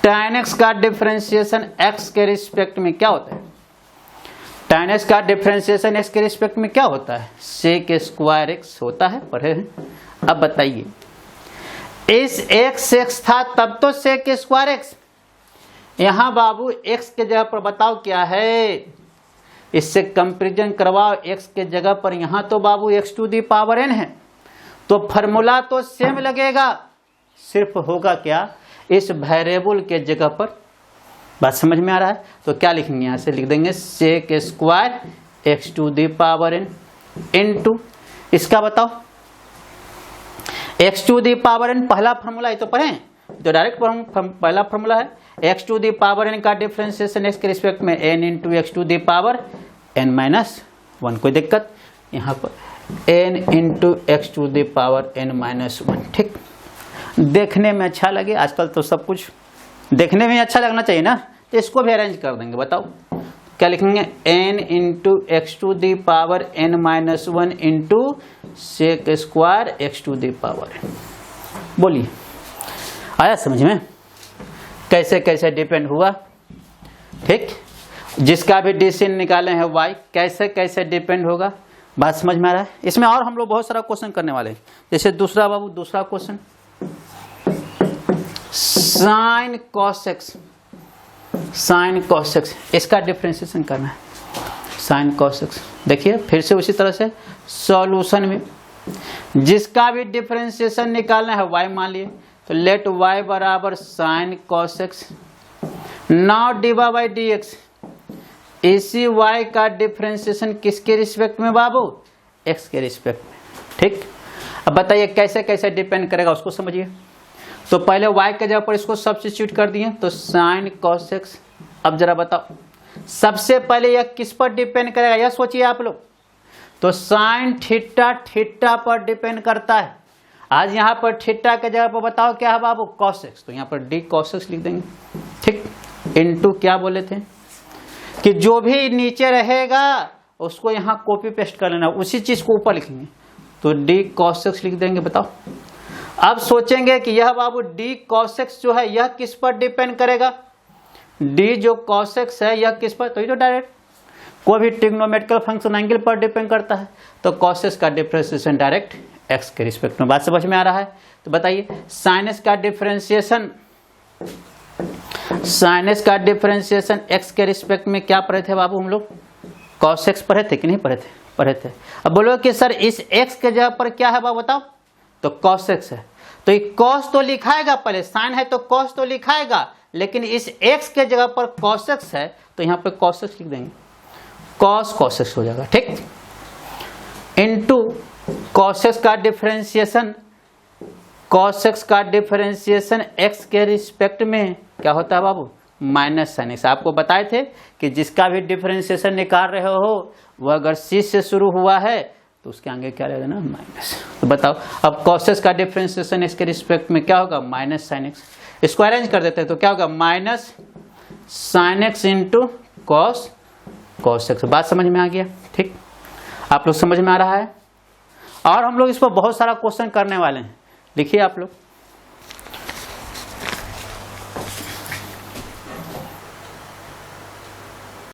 tan x का डिफरेंशिएशन x के रिस्पेक्ट में क्या होता है, tan x का डिफरेंशिएशन x के रिस्पेक्ट में क्या होता है, sec स्क्वायर x होता है, पढ़े हैं। अब बताइए इस x था तब तो sec स्क्वायर x, यहाँ बाबू x के जगह पर बताओ क्या है, इससे कंपैरिजन करवाओ। x के जगह पर यहाँ तो बाबू x to the power n है, तो फॉर्मूला तो सेम लगेगा, सिर्फ होगा क्या, इस वेरिएबल के जगह पर। बात समझ में आ रहा है, तो क्या लिखेंगे, यहाँ से लिख देंगे sec square x to the power n into इसका बताओ x to the power n। पहला फॉर्मूला है तो पढ़ें, जो डायरेक्ट पहला फॉर्मूला है x to the power n का डिफरेंशिएशन x के रिस्पेक्ट में n into x to the power n minus 1। कोई दिक्कत, यहाँ पर n into x to the power n minus 1। ठीक, देखने में अच्छा लगे, आजकल तो सब कुछ देखने में अच्छा लगना चाहिए ना, तो इसको भी अरेंज कर देंगे। बताओ क्या लिखेंगे, n into x to the power n minus 1 into sec square x to the power n। बोलिए आया समझ में, कैसे कैसे डिपेंड हुआ। ठीक, जिसका भी डिसीजन निकाले हैं y कैसे कैसे डिपेंड होगा, बात समझ में आ रहा है। इसमें और हम लोग बहुत सारा क्वेश्चन करने वाले हैं, जैसे दूसरा बाबू दूसरा question sine cos x, sine cos x इसका डिफरेंशिएशन करना है, साइन कॉस एक्स। देखिए फिर से उसी तरह से सॉल्यूशन में जिसका भी डिफरेंशिएशन निकालना है y मान लिए, तो लेट y बराबर sine cos x. Now D by D x, इसी y का डिफरेंशिएशन किसके रिस्पेक्ट में बाबू, x के रिस्पेक्ट में। ठीक, अब बताइए कैसे कैसे डिपेंड करेगा उसको समझिए। तो पहले y के जगह पर इसको सब्स्टिट्यूट कर दिए, तो साइन कॉस एक्स। अब जरा बताओ सबसे पहले यह किस पर डिपेंड करेगा, यह सोचिए आप लोग। तो साइन थीटा थीटा पर डिपेंड करता है। आज यहाँ पर थीटा के जगह पर बताओ क्या है बाबू, कॉस एक्स, तो यहाँ पर डी कॉस एक्स लिख देंगे। ठीक, इनटू क्या बोले थे कि जो भी नीचे रहेगा उसको यहाँ कॉपी पेस्ट कर लेना, उसी चीज को ऊपर लिखेंगे, तो डी कॉस एक्स लिख देंगे। बताओ अब सोचेंगे कि यह बाबू डी कॉस एक्स जो है यह किस पर डिपेंड करेगा, डी जो कॉस एक्स है यह किस पर, तो ये तो डायरेक्ट कोई भी ट्रिग्नोमेट्रिकल फंक्शन एंगल पर डिपेंड करता है, तो कॉस एक्स का डिफरेंशिएशन डायरेक्ट एक्स के रिस्पेक्ट में। बात समझ में आ रहा है, तो बताइए साइन एक्स का डिफरेंशिएशन, साइन एक्स का डिफरेंशिएशन एक्स के रिस्पेक्ट में क्या पढ़े थे बाबू हम लोग, कॉस एक्स पढ़े थे कि नहीं पढ़े थे, पढ़े थे। अब बोलो कि सर इस एक्स के जगह पर क्या है बाबू बताओ, तो कॉस एक्स है, तो ये कॉस तो लिखाएगा, पहले साइन है तो कॉस तो लिखाएगा, लेकिन इस x के जगह पर cos x है तो यहाँ पे cos x लिख देंगे, cos x हो जाएगा, ठीक। इनटू cos x का डिफरेंशिएशन, cos x का डिफरेंशिएशन x के रिस्पेक्ट में क्या होता है बाबू, माइनस साइन एक्स। आपको बताए थे कि जिसका भी डिफरेंशिएशन निकाल रहे हो वह अगर c से शुरू हुआ है तो उसके आगे क्या रहेगा ना, माइनस। तो बताओ अब cos x का डिफरेंशिएशन इसके रिस्पेक्ट में क्या होगा, माइनस साइन एक्स। इसको अरेंज कर देते हैं तो क्या होगा, minus sine x into cos x. बात समझ में आ गया, ठीक। आप लोग समझ में आ रहा है। और हम लोग इस पर बहुत सारा क्वेश्चन करने वाले हैं, लिखिए आप लोग।